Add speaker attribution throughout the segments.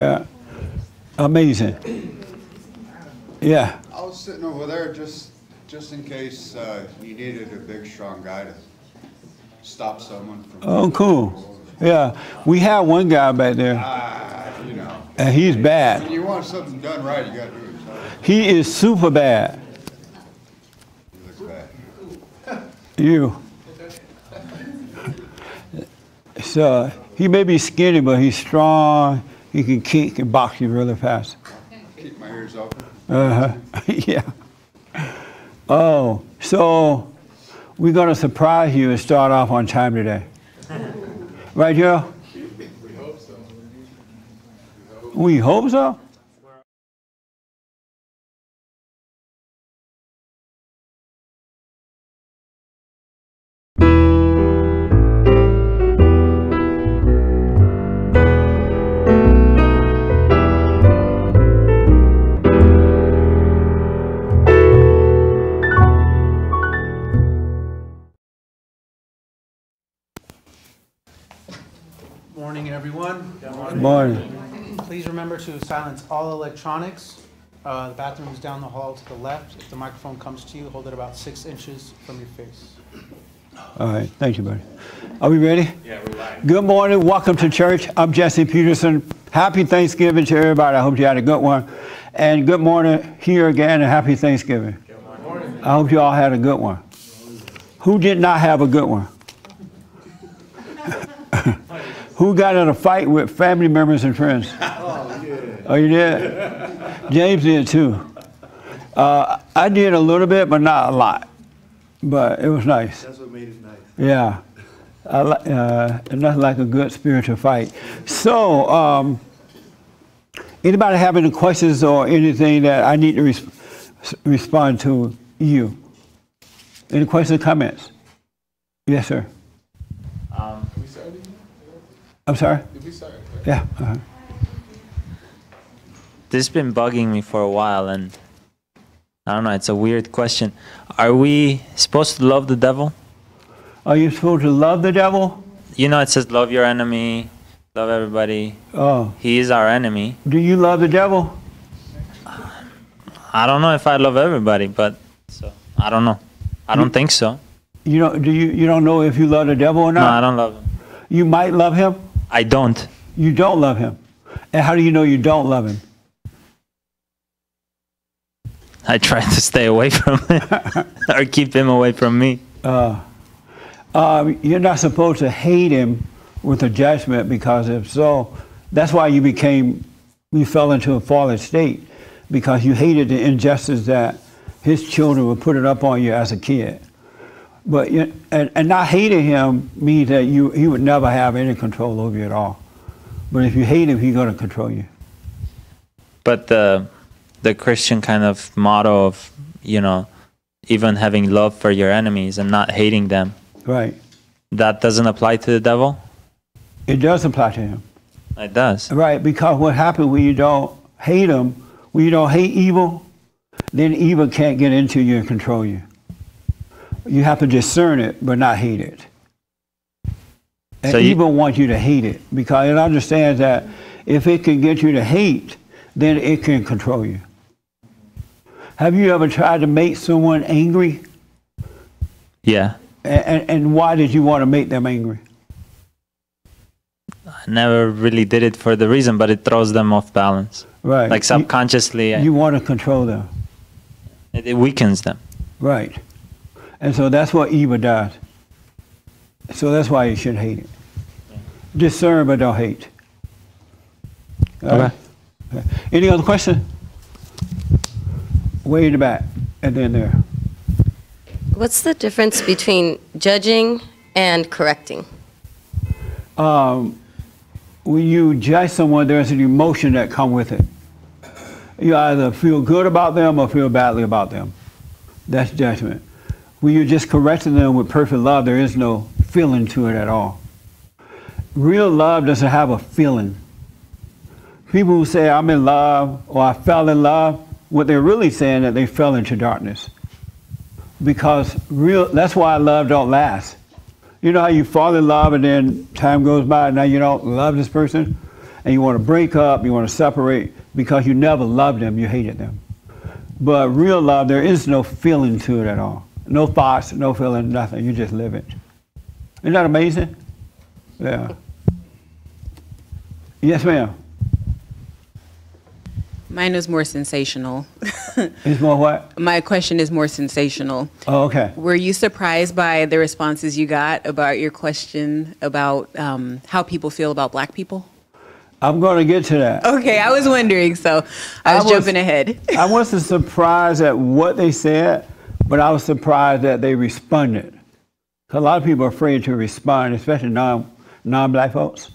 Speaker 1: Yeah. Amazing. Yeah.
Speaker 2: I was sitting over there just in case you needed a big, strong guy to stop someone from.
Speaker 1: Oh, cool. Yeah. We have one guy back there,
Speaker 2: You know.
Speaker 1: and he's bad.
Speaker 2: When you want something done right, you got to do it.
Speaker 1: He is super bad.
Speaker 2: He looks bad.
Speaker 1: You. So he may be skinny, but he's strong. He can kick and box you really fast.
Speaker 2: Keep my ears open.
Speaker 1: Yeah. Oh, so we're going to surprise you and start off on time today. Right, Joe?
Speaker 3: We hope so.
Speaker 1: We hope so?
Speaker 4: Morning, everyone.
Speaker 1: Good morning.
Speaker 4: Please remember to silence all electronics. The bathroom is down the hall to the left. If the microphone comes to you, hold it about 6 inches from your face.
Speaker 1: All right, thank you, buddy. Are we ready?
Speaker 3: Yeah, we're live.
Speaker 1: Good morning, welcome to church. I'm Jesse Peterson. Happy Thanksgiving to everybody. I hope you had a good one. And good morning here again, and happy Thanksgiving.
Speaker 3: Good morning.
Speaker 1: I hope you all had a good one. Who did not have a good one? Who got in a fight with family members and friends? Oh, you did? James did too. I did a little bit, but not a lot. But it was nice.
Speaker 5: That's what made it nice.
Speaker 1: Yeah. Nothing like a good spiritual fight. So, anybody have any questions or anything that I need to respond to you? Any questions or comments? Yes, sir.
Speaker 3: We started?
Speaker 1: I'm sorry?
Speaker 3: Did we start?
Speaker 1: Yeah.
Speaker 6: This has been bugging me for a while, and I don't know, it's a weird question. Are we supposed to love the devil?
Speaker 1: Are you supposed to love the devil?
Speaker 6: You know, it says love your enemy, love everybody.
Speaker 1: Oh.
Speaker 6: He is our enemy.
Speaker 1: Do you love the devil?
Speaker 6: I don't know if I love everybody, but so I don't know. I don't think so.
Speaker 1: You don't know if you love the devil or not?
Speaker 6: No, I don't love him.
Speaker 1: You might love him?
Speaker 6: I don't.
Speaker 1: You don't love him. And how do you know you don't love him?
Speaker 6: I try to stay away from him or keep him away from me.
Speaker 1: You're not supposed to hate him with a judgment, because if so, that's why you fell into a fallen state, because you hated the injustice that his children were putting up on you as a kid. But and not hating him means that he would never have any control over you at all. But if you hate him, he's going to control you.
Speaker 6: But the Christian kind of motto of, even having love for your enemies and not hating them.
Speaker 1: Right.
Speaker 6: That doesn't apply to the devil?
Speaker 1: It does apply to him.
Speaker 6: It does.
Speaker 1: Right, because what happens when you don't hate him, when you don't hate evil, then evil can't get into you and control you. You have to discern it, but not hate it. And
Speaker 6: So
Speaker 1: evil wants you to hate it, because it understands that if it can get you to hate, then it can control you. Have you ever tried to make someone angry?
Speaker 6: Yeah.
Speaker 1: And why did you want to make them angry?
Speaker 6: I never really did it for the reason, but it throws them off balance.
Speaker 1: Right.
Speaker 6: Like subconsciously,
Speaker 1: You want to control them.
Speaker 6: it weakens them.
Speaker 1: Right. And so that's what evil does. So that's why you should hate it. Discern, but don't hate. All right? Okay. Any other question? Way in the back, and then there.
Speaker 7: What's the difference between judging and correcting?
Speaker 1: When you judge someone, there's an emotion that comes with it. You either feel good about them or feel badly about them. That's judgment. When you're just correcting them with perfect love, there is no feeling to it at all. Real love doesn't have a feeling. People who say, I'm in love, or I fell in love, what they're really saying that they fell into darkness. Because that's why love don't last. You know how you fall in love and then time goes by and now you don't love this person? and you want to break up, you want to separate because you never loved them, you hated them. But real love, there is no feeling to it at all. No thoughts, no feeling, nothing. You just live it. Isn't that amazing? Yeah. Yes, ma'am.
Speaker 5: Mine is more sensational.
Speaker 1: It's more what?
Speaker 5: My question is more sensational.
Speaker 1: Oh, okay.
Speaker 5: Were you surprised by the responses you got about your question about how people feel about black people?
Speaker 1: I'm going to get to that.
Speaker 5: Okay, I was wondering, so I was jumping ahead.
Speaker 1: I wasn't surprised at what they said, but I was surprised that they responded. A lot of people are afraid to respond, especially non-black folks.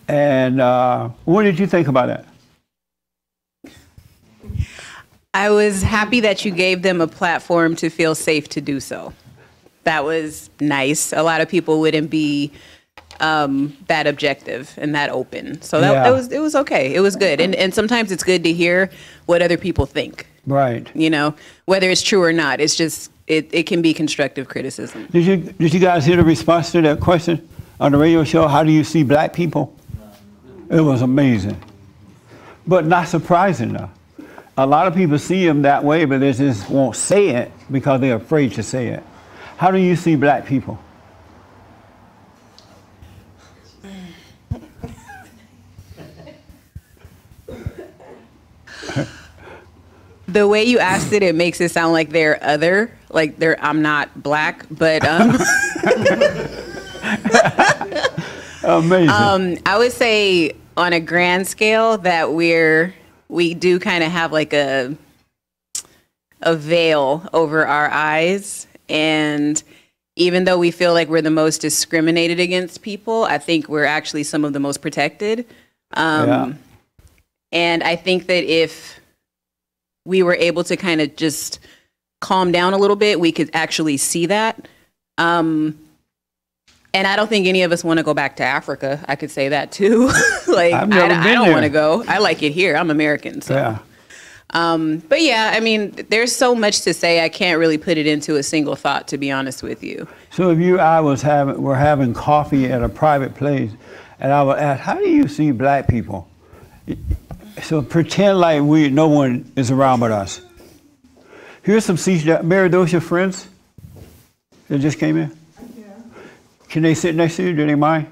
Speaker 1: And what did you think about that?
Speaker 5: I was happy that you gave them a platform to feel safe to do so. That was nice. A lot of people wouldn't be that objective and that open. So it was okay. It was good. And sometimes it's good to hear what other people think.
Speaker 1: Right.
Speaker 5: You know, whether it's true or not. It's just it can be constructive criticism.
Speaker 1: Did you guys hear the response to that question on the radio show? How do you see black people? It was amazing, but not surprising though. A lot of people see them that way, but they just won't say it because they're afraid to say it. How do you see black people?
Speaker 5: The way you asked it, it makes it sound like they're other, like I'm not black, but
Speaker 1: Amazing.
Speaker 5: I would say on a grand scale that we do kind of have like a veil over our eyes, and even though we feel like we're the most discriminated against people, I think we're actually some of the most protected. And I think that if we were able to kind of just calm down a little bit, we could actually see that. And I don't think any of us want to go back to Africa. I could say that too. Like, I don't want to go. I like it here. I'm American. So.
Speaker 1: Yeah.
Speaker 5: But yeah, I mean, there's so much to say. I can't really put it into a single thought, to be honest with you.
Speaker 1: So if you and I were having coffee at a private place, and I would ask, how do you see black people? So pretend like no one is around but us. Here's some seats. Mary, those your friends that just came in? Yeah. Can they sit next to you? Do they mind?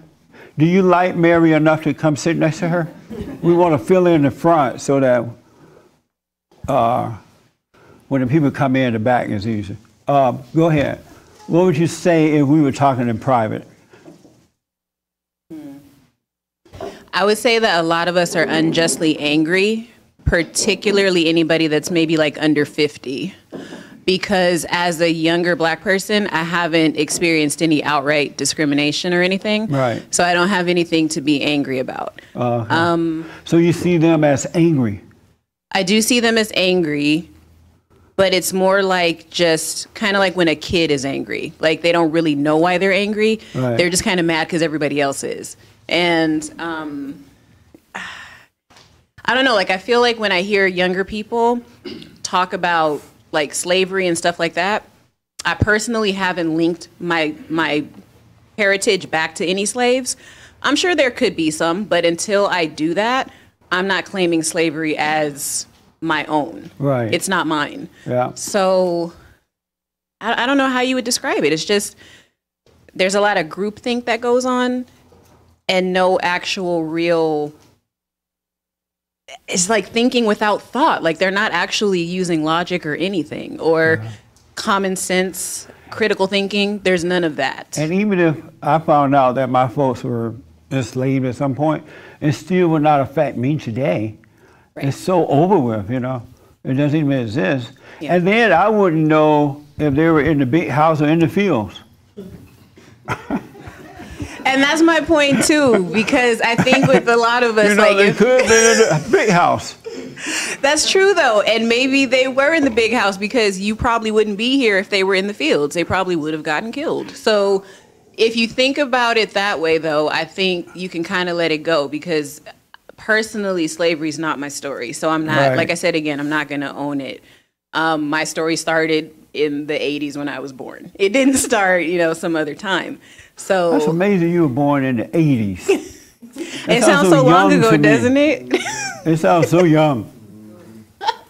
Speaker 1: Do you like Mary enough to come sit next to her? We want to fill in the front so that when the people come in the back, it's easy. Go ahead. What would you say if we were talking in private?
Speaker 5: I would say that a lot of us are unjustly angry, particularly anybody that's maybe like under 50. Because as a younger black person, I haven't experienced any outright discrimination or anything.
Speaker 1: Right.
Speaker 5: So I don't have anything to be angry about.
Speaker 1: So you see them as angry?
Speaker 5: I do see them as angry, but it's more like just kind of like when a kid is angry. Like they don't really know why they're angry.
Speaker 1: Right.
Speaker 5: They're just kind of mad because everybody else is. And I don't know, like I feel like when I hear younger people talk about like slavery and stuff like that, I personally haven't linked my heritage back to any slaves. I'm sure there could be some, but until I do that, I'm not claiming slavery as my own.
Speaker 1: Right.
Speaker 5: It's not mine.
Speaker 1: Yeah.
Speaker 5: So I don't know how you would describe it. It's just there's a lot of groupthink that goes on and no actual real, it's like thinking without thought. Like they're not actually using logic or anything or common sense, critical thinking. There's none of that.
Speaker 1: And even if I found out that my folks were enslaved at some point, it still would not affect me today. Right. It's so over with, you know. It doesn't even exist. Yeah. And then I wouldn't know if they were in the big house or in the fields.
Speaker 5: And that's my point too, because I think with a lot of us,
Speaker 1: you know,
Speaker 5: like
Speaker 1: they could be in a big house.
Speaker 5: That's true though, and maybe they were in the big house because you probably wouldn't be here if they were in the fields. They probably would have gotten killed. So if you think about it that way though, I think you can kind of let it go because personally, slavery is not my story. So I'm not,
Speaker 1: right.
Speaker 5: Like I said again, I'm not going to own it. My story started in the 80s when I was born. It didn't start, you know, some other time. So
Speaker 1: that's amazing you were born in the 80s.
Speaker 5: It sounds so long
Speaker 1: young
Speaker 5: ago,
Speaker 1: to me.
Speaker 5: doesn't it?
Speaker 1: It sounds so young.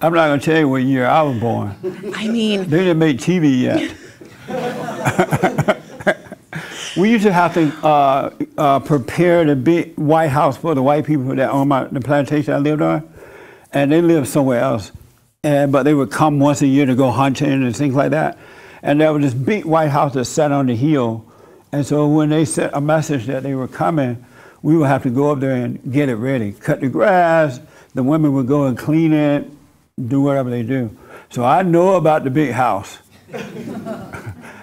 Speaker 1: I'm not gonna tell you what year I was born.
Speaker 5: I mean,
Speaker 1: They didn't make TV yet. We used to have to prepare the big White House for the white people that owned the plantation I lived on, and they lived somewhere else. But they would come once a year to go hunting and things like that. And there was this big White House that sat on the hill. And so when they sent a message that they were coming, we would have to go up there and get it ready, cut the grass. The women would go and clean it, do whatever they do. So I know about the big house.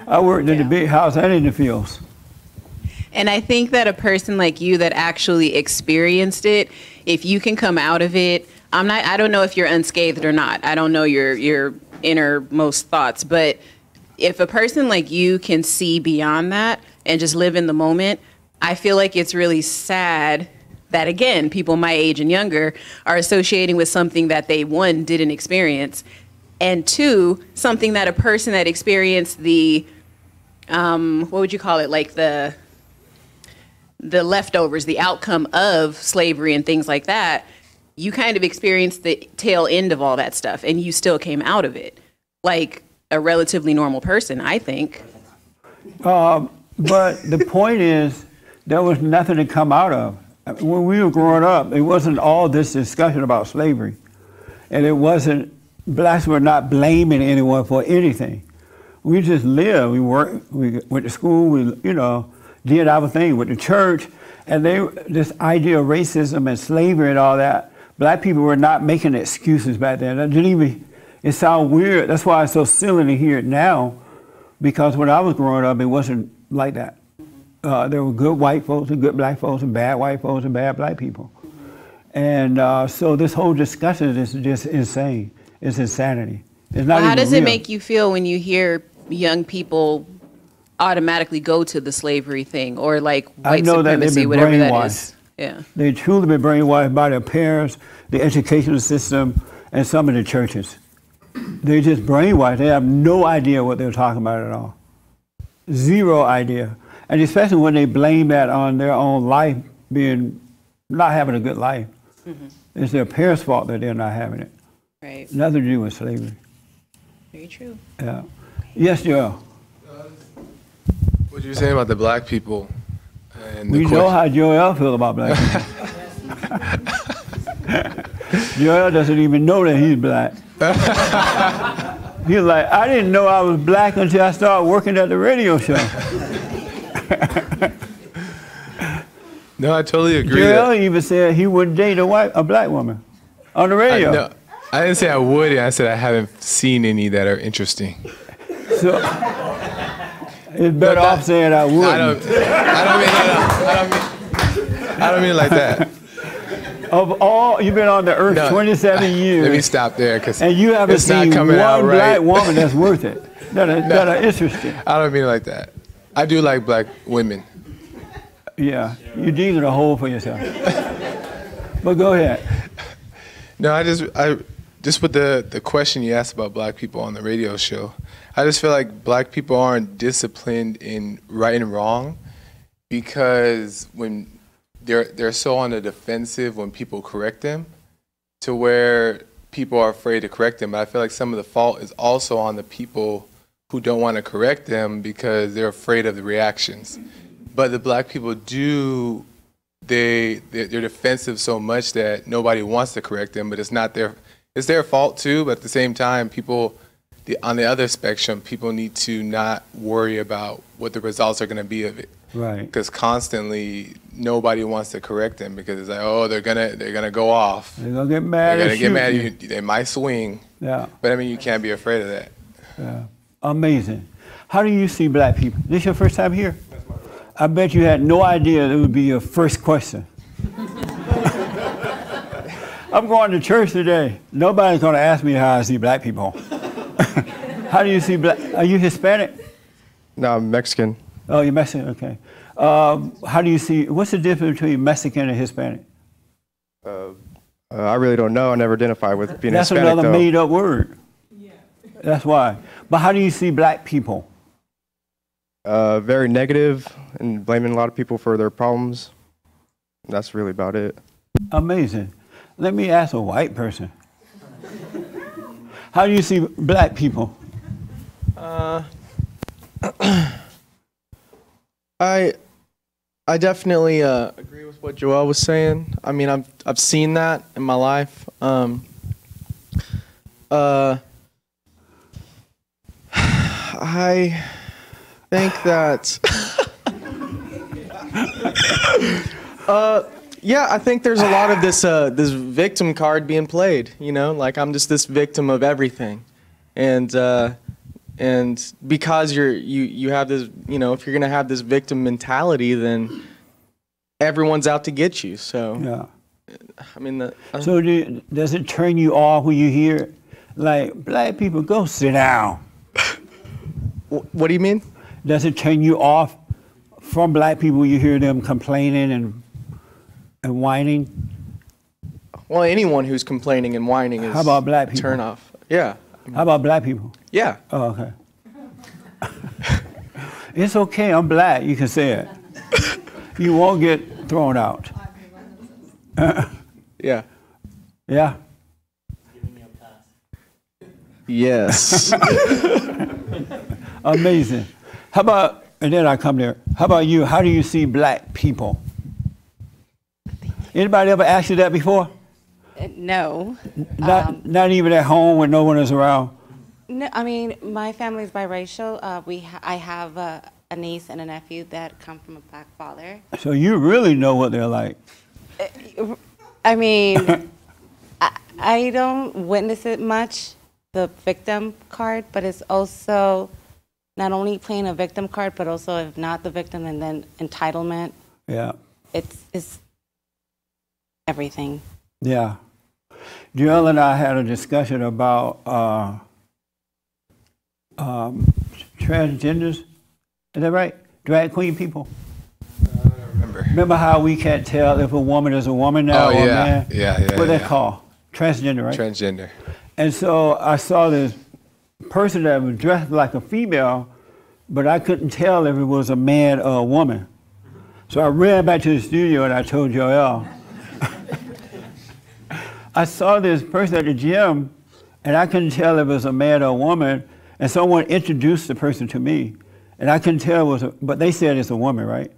Speaker 1: I worked in the big house and in the fields.
Speaker 5: and I think that a person like you that actually experienced it, if you can come out of it, I don't know if you're unscathed or not. I don't know your innermost thoughts, but if a person like you can see beyond that and just live in the moment, I feel like it's really sad that, again, people my age and younger are associating with something that they, one, didn't experience, and two, something that a person that experienced the, what would you call it, like the leftovers, the outcome of slavery and things like that, you kind of experienced the tail end of all that stuff, and you still came out of it like a relatively normal person, I think.
Speaker 1: But the point is, there was nothing to come out of. When we were growing up, it wasn't all this discussion about slavery. And it wasn't, blacks were not blaming anyone for anything. We just lived, we worked, we went to school, we, did our thing with the church. And this idea of racism and slavery and all that, black people were not making excuses back then. It sounds weird. That's why it's so silly to hear it now, because when I was growing up, it wasn't like that. There were good white folks and good black folks and bad white folks and bad black people. And so this whole discussion is just insane. It's insanity. It's not
Speaker 5: Well, how
Speaker 1: even
Speaker 5: does it
Speaker 1: real.
Speaker 5: make you feel when you hear young people automatically go to the slavery thing or like
Speaker 1: I
Speaker 5: white
Speaker 1: know that they've
Speaker 5: supremacy,
Speaker 1: been
Speaker 5: whatever that
Speaker 1: brainwashed.
Speaker 5: is? Yeah.
Speaker 1: They truly been brainwashed by their parents, the educational system, and some of the churches. They're just brainwashed. They have no idea what they're talking about at all. Zero idea. And especially when they blame that on their own life not having a good life.
Speaker 5: Mm-hmm.
Speaker 1: It's their parents' fault that they're not having it.
Speaker 5: Right.
Speaker 1: Nothing to do with slavery.
Speaker 5: Very true.
Speaker 1: Yeah. Yes, Joel.
Speaker 3: What you were saying about the black people and
Speaker 1: We know how Joel feels about black people. Joel doesn't even know that he's black. He's like, I didn't know I was black until I started working at the radio show.
Speaker 3: No, I totally agree.
Speaker 1: Joel even said he wouldn't date a black woman on the radio.
Speaker 3: I didn't say I would. I said I haven't seen any that are interesting.
Speaker 1: So it's better off saying I wouldn't.
Speaker 3: I don't mean it like that.
Speaker 1: Of all, you've been on the earth 27 years.
Speaker 3: Let me stop there, because
Speaker 1: and you haven't
Speaker 3: it's not
Speaker 1: seen
Speaker 3: coming out
Speaker 1: one
Speaker 3: right.
Speaker 1: black woman that's worth it, that are interesting.
Speaker 3: I don't mean it like that. I do like black women.
Speaker 1: Yeah, you're digging a hole for yourself. But go ahead.
Speaker 3: No, I just with the question you asked about black people on the radio show, I just feel like black people aren't disciplined in right and wrong, because when they're so on the defensive when people correct them, to where people are afraid to correct them. But I feel like some of the fault is also on the people who don't want to correct them because they're afraid of the reactions. But the black people they're defensive so much that nobody wants to correct them, but it's their fault too. But at the same time, on the other spectrum, people need to not worry about what the results are going to be of it.
Speaker 1: Right.
Speaker 3: Because constantly nobody wants to correct them, because it's like, oh, they're gonna go off.
Speaker 1: They're gonna get mad.
Speaker 3: They're gonna get mad.
Speaker 1: You.
Speaker 3: They might swing.
Speaker 1: Yeah.
Speaker 3: But I mean, you can't be afraid of that.
Speaker 1: Yeah. Amazing. How do you see black people? This your first time here? I bet you had no idea that would be your first question. I'm going to church today. Nobody's going to ask me how I see black people. How do you see black? Are you Hispanic?
Speaker 8: No, I'm Mexican.
Speaker 1: Oh, you're Mexican. Okay. How do you see? What's the difference between Mexican and Hispanic?
Speaker 8: I really don't know. I never identified with being
Speaker 1: That's
Speaker 8: Hispanic,
Speaker 1: another
Speaker 8: though.
Speaker 1: made-up word. Yeah. That's why. But how do you see black people?
Speaker 8: Very negative and blaming a lot of people for their problems. That's really about it.
Speaker 1: Amazing. Let me ask a white person. How do you see black people?
Speaker 9: I definitely agree with what Joel was saying. I mean, I've seen that in my life. I think that. Yeah, I think there's a lot of this this victim card being played. You know, like I'm just this victim of everything, and because you have this, you know, if you're gonna have this victim mentality, then everyone's out to get you. So
Speaker 1: Yeah.
Speaker 9: I mean,
Speaker 1: So does it turn you off when you hear, like, black people, go sit down?
Speaker 9: what do you mean?
Speaker 1: Does it turn you off from black people when you hear them complaining and whining?
Speaker 9: Well, anyone who's complaining and whining is
Speaker 1: How about black people?
Speaker 9: turn off. Yeah.
Speaker 1: How about black people?
Speaker 9: Yeah.
Speaker 1: Oh, okay. It's okay, I'm black, you can say it. You won't get thrown out.
Speaker 9: Yeah.
Speaker 1: Yeah?
Speaker 9: Yes.
Speaker 1: Amazing. How about, and then I come there, how about you? How do you see black people? Anybody ever asked you that before?
Speaker 10: No.
Speaker 1: Not even at home when no one is around?
Speaker 10: No, I mean, my family's biracial. I have a niece and a nephew that come from a black father.
Speaker 1: So you really know what they're like.
Speaker 10: I mean, I don't witness it much, the victim card, but it's also not only playing a victim card, but also if not the victim, and then entitlement.
Speaker 1: Yeah.
Speaker 10: It's everything.
Speaker 1: Yeah. Joel and I had a discussion about transgenders. Is that right? Drag queen people.
Speaker 3: I don't remember.
Speaker 1: Remember how we can't tell if a woman is a woman now
Speaker 3: Oh,
Speaker 1: or a
Speaker 3: yeah.
Speaker 1: man?
Speaker 3: Yeah.
Speaker 1: What they
Speaker 3: yeah.
Speaker 1: call? Transgender, right?
Speaker 3: Transgender.
Speaker 1: And so I saw this person that was dressed like a female, but I couldn't tell if it was a man or a woman. So I ran back to the studio and I told Joel, I saw this person at the gym and I couldn't tell if it was a man or a woman, and someone introduced the person to me and I couldn't tell it was but they said it's a woman, right?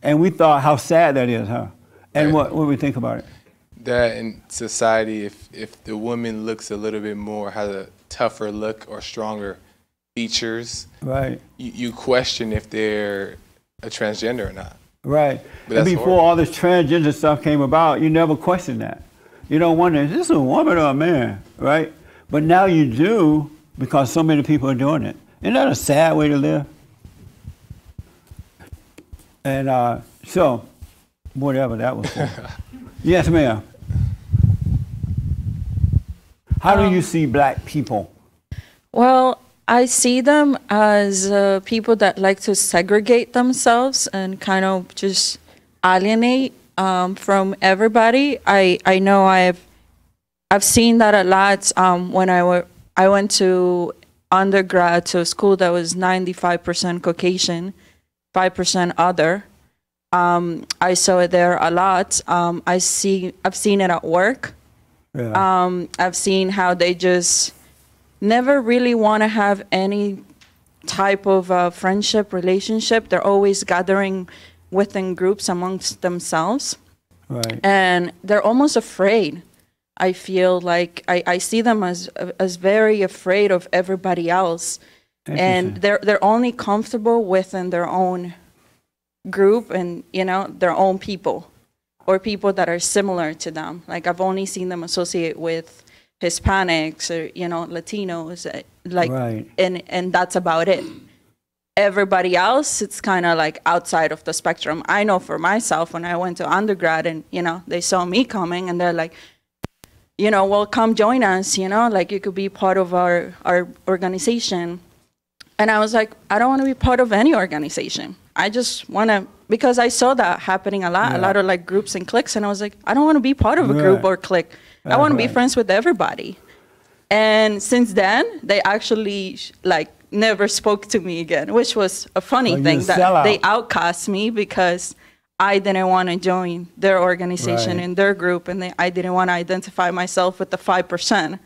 Speaker 1: And we thought how sad that is, huh? And
Speaker 3: Right.
Speaker 1: what do we think about it?
Speaker 3: That in society, if the woman looks a little bit more, has a tougher look or stronger features,
Speaker 1: Right.
Speaker 3: you question if they're a transgender or not.
Speaker 1: Right.
Speaker 3: But
Speaker 1: And
Speaker 3: that's
Speaker 1: before
Speaker 3: horrible.
Speaker 1: all this transgender stuff came about, you never questioned that. You don't wonder, is this a woman or a man, right? But now you do because so many people are doing it. Isn't that a sad way to live? And so, whatever that was for. Yes, ma'am. How do you see black people?
Speaker 11: Well, I see them as people that like to segregate themselves and kind of just alienate from everybody. I know I've seen that a lot when I went to undergrad to a school that was 95% Caucasian, 5% other. I saw it there a lot. I've seen it at work.
Speaker 1: Yeah.
Speaker 11: I've seen how they just never really want to have any type of friendship relationship. They're always gathering within groups amongst themselves.
Speaker 1: Right.
Speaker 11: And they're almost afraid. I feel like I see them as very afraid of everybody else. And they're only comfortable within their own group and, you know, their own people or people that are similar to them. Like I've only seen them associate with Hispanics or, you know, Latinos, like,
Speaker 1: Right.
Speaker 11: and that's about it. Everybody else, it's kind of like outside of the spectrum. I know for myself when I went to undergrad and, you know, they saw me coming and they're like, you know, well, come join us, you know, like you could be part of our organization. And I was like, I don't want to be part of any organization. I just want to, because I saw that happening a lot of like groups and cliques. And I was like, I don't want to be part of a group or clique. I want to be friends with everybody. And since then, they actually like never spoke to me again, which was a funny thing that they outcast me because I didn't want to join their organization
Speaker 1: Right.
Speaker 11: and their group, and I didn't want to identify myself with the 5%.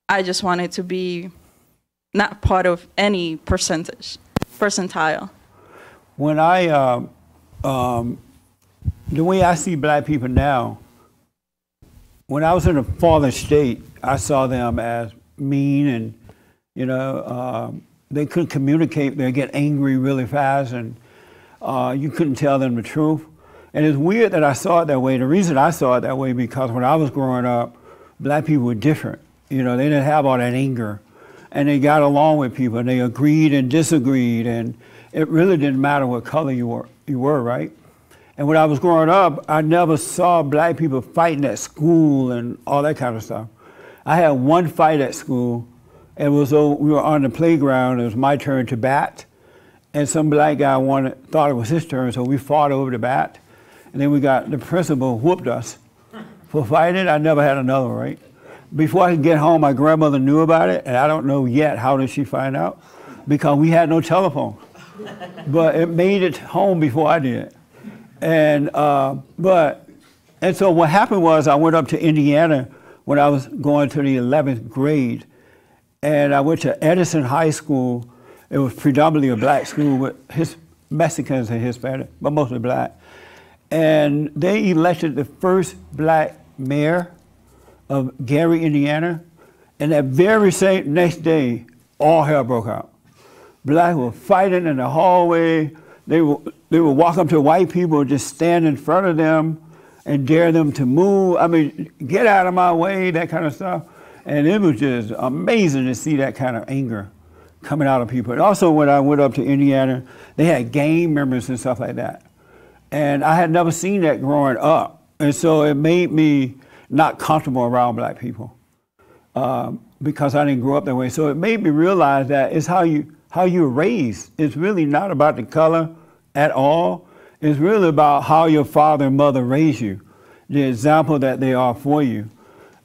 Speaker 11: I just wanted to be not part of any percentile.
Speaker 1: When the way I see black people now, when I was in a fallen state, I saw them as mean and, they couldn't communicate. They'd get angry really fast and you couldn't tell them the truth. And it's weird that I saw it that way. The reason I saw it that way because when I was growing up, black people were different. They didn't have all that anger. And they got along with people and they agreed and disagreed. And it really didn't matter what color you were, right? And when I was growing up, I never saw black people fighting at school and all that kind of stuff. I had one fight at school. It was we were on the playground. It was my turn to bat. And some black guy thought it was his turn, so we fought over the bat. And then the principal whooped us for fighting. I never had another, right? Before I could get home, my grandmother knew about it, and I don't know yet how did she find out, because we had no telephone. But it made it home before I did. And so what happened was I went up to Indiana when I was going to the 11th grade, and I went to Edison High School. It was predominantly a black school with Mexicans and Hispanic, but mostly black. And they elected the first black mayor of Gary, Indiana, and that very same next day, all hell broke out. Blacks were fighting in the hallway. They would walk up to white people and just stand in front of them and dare them to move. I mean, get out of my way, that kind of stuff. And it was just amazing to see that kind of anger coming out of people. And also when I went up to Indiana, they had gang members and stuff like that. And I had never seen that growing up. And so it made me not comfortable around black people because I didn't grow up that way. So it made me realize that it's how you're raised. It's really not about the color at all. It's really about how your father and mother raised you, the example that they are for you.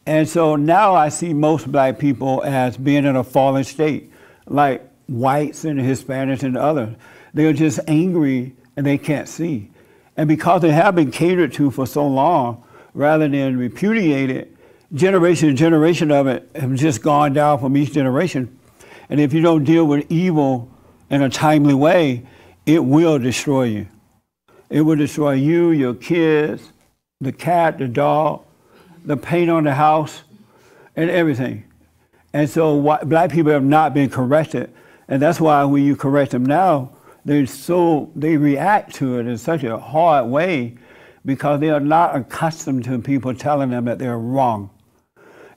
Speaker 1: And so now I see most black people as being in a fallen state, like whites and Hispanics and others. They're just angry and they can't see. And because they have been catered to for so long, rather than repudiate it, generation of it have just gone down from each generation. And if you don't deal with evil in a timely way, it will destroy you. It will destroy you, your kids, the cat, the dog, the paint on the house, and everything. And so black people have not been corrected. And that's why when you correct them now, they react to it in such a hard way because they are not accustomed to people telling them that they're wrong.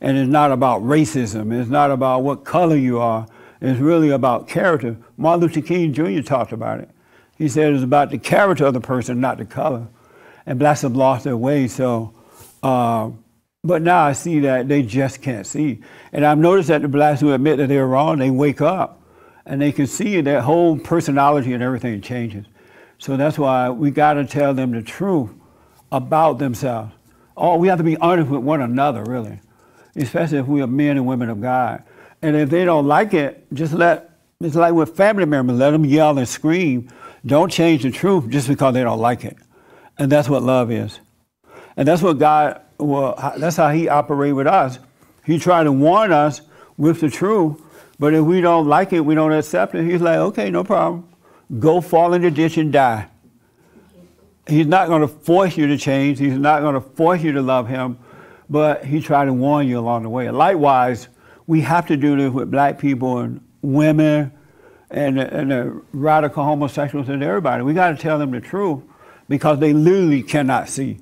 Speaker 1: And it's not about racism. It's not about what color you are. It's really about character. Martin Luther King Jr. talked about it. He said it's about the character of the person, not the color. And blacks have lost their way. So, but now I see that they just can't see. And I've noticed that the blacks who admit that they're wrong, they wake up and they can see their whole personality and everything changes. So that's why we got to tell them the truth about themselves. We have to be honest with one another, really, especially if we are men and women of God. And if they don't like it, it's like with family members, let them yell and scream. Don't change the truth just because they don't like it. And that's what love is. And that's what that's how he operates with us. He tried to warn us with the truth, but if we don't like it, we don't accept it, he's like, okay, no problem. Go fall in the ditch and die. He's not going to force you to change. He's not going to force you to love him, but he tried to warn you along the way. Likewise, we have to do this with black people and women and the radical homosexuals and everybody. We got to tell them the truth because they literally cannot see.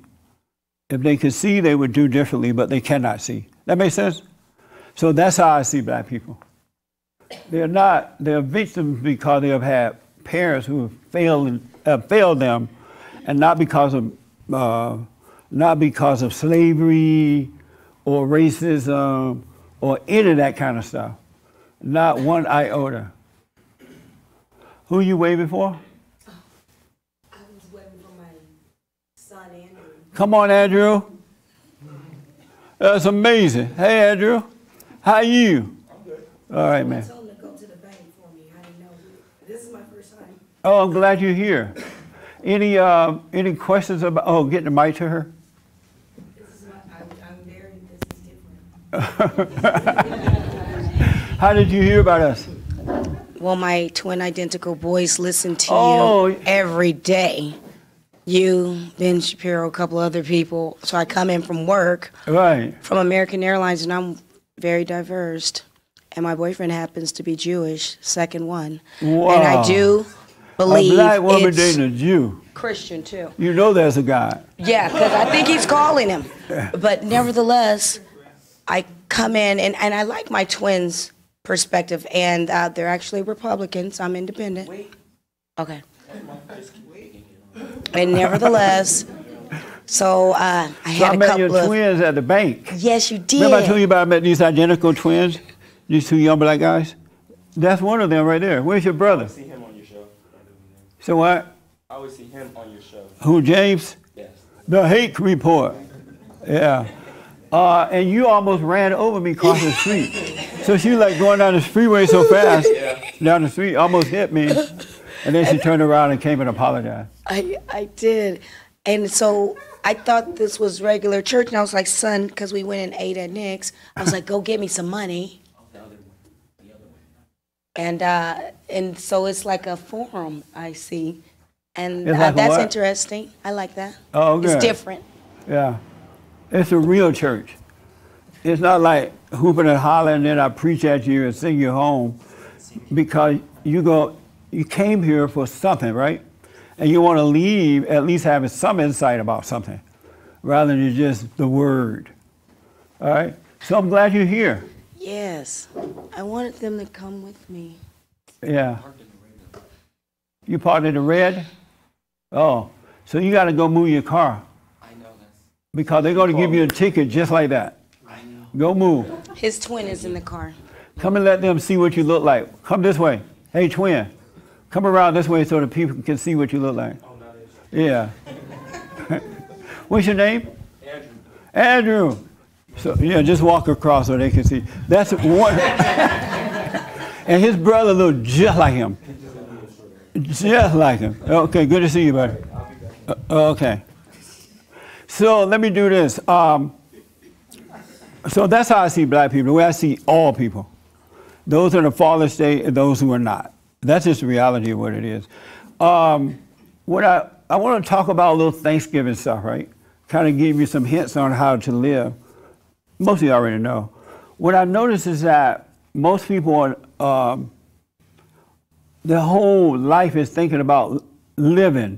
Speaker 1: If they could see, they would do differently, but they cannot see. That makes sense? So that's how I see black people. They're victims because they have had parents who have failed them, and not because of slavery or racism or any of that kind of stuff. Not one iota. Who are you waving for?
Speaker 12: I was waiting for my son, Andrew.
Speaker 1: Come on, Andrew. That's amazing. Hey, Andrew. How are you?
Speaker 12: I'm good.
Speaker 1: All right, man.
Speaker 12: I told him to go to the bank for me. I didn't know. This is my first time.
Speaker 1: Oh, I'm glad you're here. Any questions about? Oh, getting the mic to her.
Speaker 12: I'm very, this is different.
Speaker 1: How did you hear about us?
Speaker 12: Well, my twin identical boys listen to
Speaker 1: Oh.
Speaker 12: you every day. You, Ben Shapiro, a couple other people. So I come in from work,
Speaker 1: Right.
Speaker 12: from American Airlines, and I'm very diverse. And my boyfriend happens to be Jewish, second one.
Speaker 1: Wow.
Speaker 12: And I do believe
Speaker 1: a black woman
Speaker 12: it's
Speaker 1: dating a Jew.
Speaker 12: Christian too.
Speaker 1: You know there's a God.
Speaker 12: Yeah, because I think he's calling him. But nevertheless, I come in, and I like my twins' perspective, and they're actually Republicans. I'm independent. Okay. And nevertheless, so I
Speaker 1: So
Speaker 12: had
Speaker 1: I
Speaker 12: a
Speaker 1: met
Speaker 12: couple
Speaker 1: your
Speaker 12: of.
Speaker 1: twins at the bank.
Speaker 12: Yes, you did.
Speaker 1: Remember I told you about I met these identical twins? These two young black guys? That's one of them right there. Where's your brother?
Speaker 13: I see him on your show.
Speaker 1: So what?
Speaker 13: I always see him on your show.
Speaker 1: Who, James?
Speaker 13: Yes.
Speaker 1: The Hake Report. Yeah. And you almost ran over me across the street. So she like going down the freeway so fast, down the street, almost hit me. And then she turned around and came and apologized.
Speaker 12: I did. And so I thought this was regular church, and I was like, son, because we went and ate at Nick's, I was like, go get me some money. And so it's like a forum, I see. And
Speaker 1: It's like a
Speaker 12: that's
Speaker 1: what?
Speaker 12: interesting. I like that.
Speaker 1: Oh, good.
Speaker 12: It's different.
Speaker 1: Yeah. It's a real church. It's not like hooping and hollering and then I preach at you and sing you home, because you came here for something, right? And you want to leave at least having some insight about something rather than just the word. All right? So I'm glad you're here.
Speaker 12: Yes. I wanted them to come with me.
Speaker 1: Yeah. You parked in the red? Oh, so you got to go move your car.
Speaker 13: I know that.
Speaker 1: Because they're going to give you a ticket just like that.
Speaker 13: I know.
Speaker 1: Go move.
Speaker 12: His twin is in the car.
Speaker 1: Come and let them see what you look like. Come this way. Hey, twin. Come around this way so the people can see what you look like.
Speaker 13: Oh, no,
Speaker 1: Yeah. What's your name?
Speaker 13: Andrew.
Speaker 1: Andrew. So yeah, just walk across so they can see. That's one. And his brother looked just like him. Just like him. Okay, good to see you, buddy. Okay. So let me do this. So that's how I see black people, the way I see all people. Those in the fallen state and those who are not. That's just the reality of what it is. What I want to talk about a little Thanksgiving stuff, right? Kind of give you some hints on how to live. Most of you already know. What I notice is that most people, their whole life is thinking about living.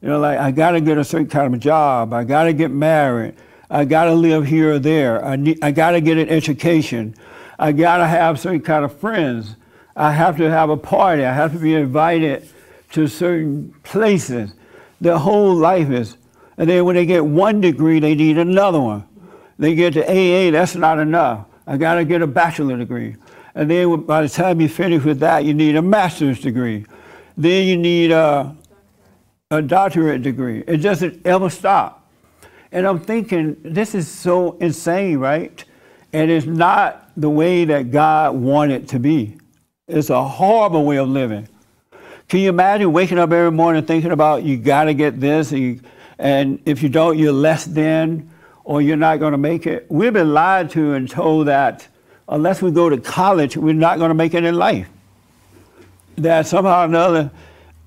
Speaker 1: You know, like, I got to get a certain kind of job. I got to get married. I got to live here or there. I got to get an education. I got to have certain kind of friends. I have to have a party. I have to be invited to certain places. Their whole life is. And then when they get one degree, they need another one. They get to AA, that's not enough. I got to get a bachelor degree. And then by the time you finish with that, you need a master's degree. Then you need a doctorate degree. It doesn't ever stop. And I'm thinking, this is so insane, right? And it's not the way that God wanted it to be. It's a horrible way of living. Can you imagine waking up every morning thinking about you got to get this, and if you don't, you're less than, or you're not going to make it? We've been lied to and told that unless we go to college, we're not going to make it in life. That somehow or another,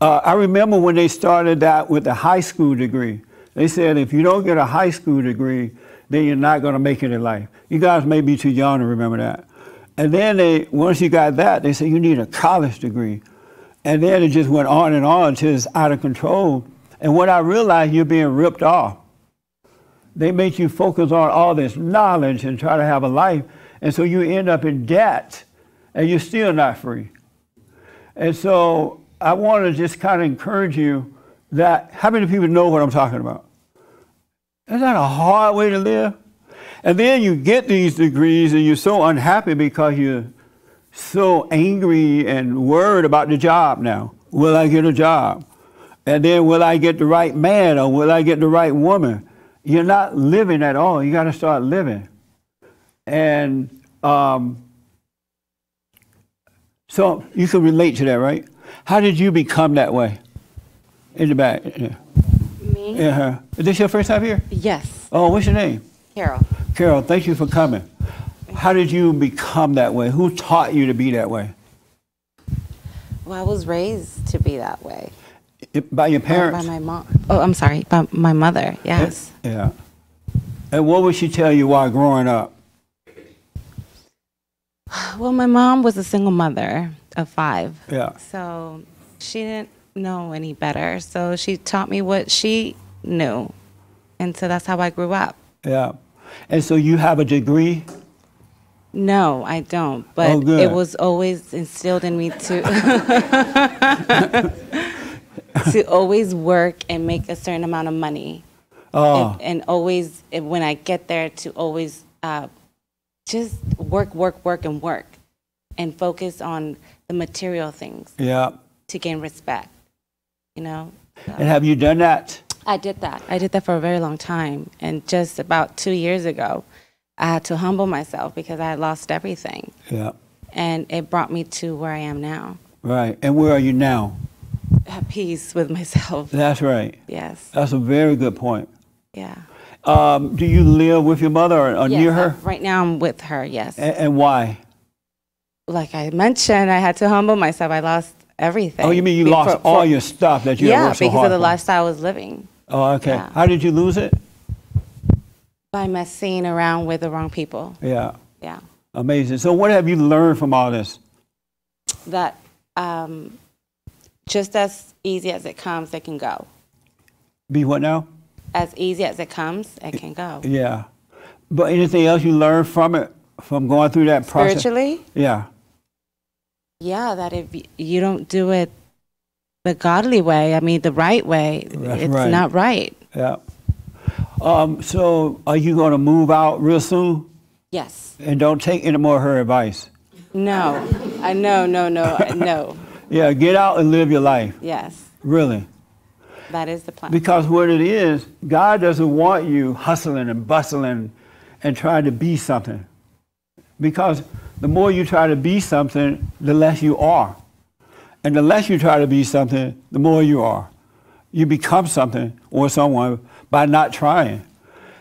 Speaker 1: I remember when they started that with the high school degree. They said if you don't get a high school degree, then you're not going to make it in life. You guys may be too young to remember that. And then once you got that, they said you need a college degree. And then it just went on and on until it's out of control. And when I realized you're being ripped off, they make you focus on all this knowledge and try to have a life. And so you end up in debt and you're still not free. And so I want to just kind of encourage you that, how many people know what I'm talking about? Isn't that a hard way to live? And then you get these degrees and you're so unhappy because you're so angry and worried about the job now. Will I get a job? And then will I get the right man or will I get the right woman? You're not living at all. You got to start living. And so you can relate to that, right? How did you become that way? In the back. Yeah.
Speaker 10: Me?
Speaker 1: Yeah. Is this your first time here?
Speaker 10: Yes.
Speaker 1: Oh, what's your name?
Speaker 10: Carol.
Speaker 1: Carol, thank you for coming. How did you become that way? Who taught you to be that way?
Speaker 10: Well, I was raised to be that way.
Speaker 1: By your parents?
Speaker 10: By my mom. Oh, I'm sorry. By my mother, yes.
Speaker 1: Yeah. And what would she tell you while growing up?
Speaker 10: Well, my mom was a single mother of 5.
Speaker 1: Yeah.
Speaker 10: So she didn't know any better. So she taught me what she knew. And so that's how I grew up.
Speaker 1: Yeah. And so you have a degree?
Speaker 10: No, I don't. But
Speaker 1: Oh, good.
Speaker 10: it was always instilled in me to to always work and make a certain amount of money.
Speaker 1: Oh.
Speaker 10: And always, when I get there, to always just work, and focus on the material things.
Speaker 1: Yeah.
Speaker 10: To gain respect, you know. So
Speaker 1: And have you done that?
Speaker 10: I did that. I did that for a very long time, and just about 2 years ago, I had to humble myself because I had lost everything,
Speaker 1: Yeah.
Speaker 10: and it brought me to where I am now.
Speaker 1: Right. And where are you now?
Speaker 10: At peace with myself.
Speaker 1: That's right.
Speaker 10: Yes.
Speaker 1: That's a very good point.
Speaker 10: Yeah.
Speaker 1: Do you live with your mother or
Speaker 10: Yes,
Speaker 1: near her?
Speaker 10: right now I'm with her. Yes.
Speaker 1: And why?
Speaker 10: Like I mentioned, I had to humble myself. I lost everything.
Speaker 1: Oh, you mean you lost all your stuff that you had
Speaker 10: Yeah,
Speaker 1: worked so
Speaker 10: because
Speaker 1: hard
Speaker 10: of the
Speaker 1: for?
Speaker 10: lifestyle I was living.
Speaker 1: Oh, okay.
Speaker 10: Yeah.
Speaker 1: How did you lose it?
Speaker 10: By messing around with the wrong people.
Speaker 1: Yeah.
Speaker 10: Yeah.
Speaker 1: Amazing. So what have you learned from all this?
Speaker 10: That just as easy as it comes, it can go.
Speaker 1: Be what now?
Speaker 10: As easy as it comes, it can go.
Speaker 1: Yeah. But anything else you learned from it, from going through that process?
Speaker 10: Spiritually?
Speaker 1: Yeah.
Speaker 10: Yeah, that if you don't do it the godly way, I mean the right way,
Speaker 1: That's
Speaker 10: it's
Speaker 1: right.
Speaker 10: not right.
Speaker 1: Yeah. So are you going to move out real soon?
Speaker 10: Yes.
Speaker 1: And don't take any more of her advice.
Speaker 10: No. No.
Speaker 1: Yeah, get out and live your life.
Speaker 10: Yes.
Speaker 1: Really.
Speaker 10: That is the plan.
Speaker 1: Because what it is, God doesn't want you hustling and bustling and trying to be something. Because the more you try to be something, the less you are. And the less you try to be something, the more you are. You become something or someone by not trying.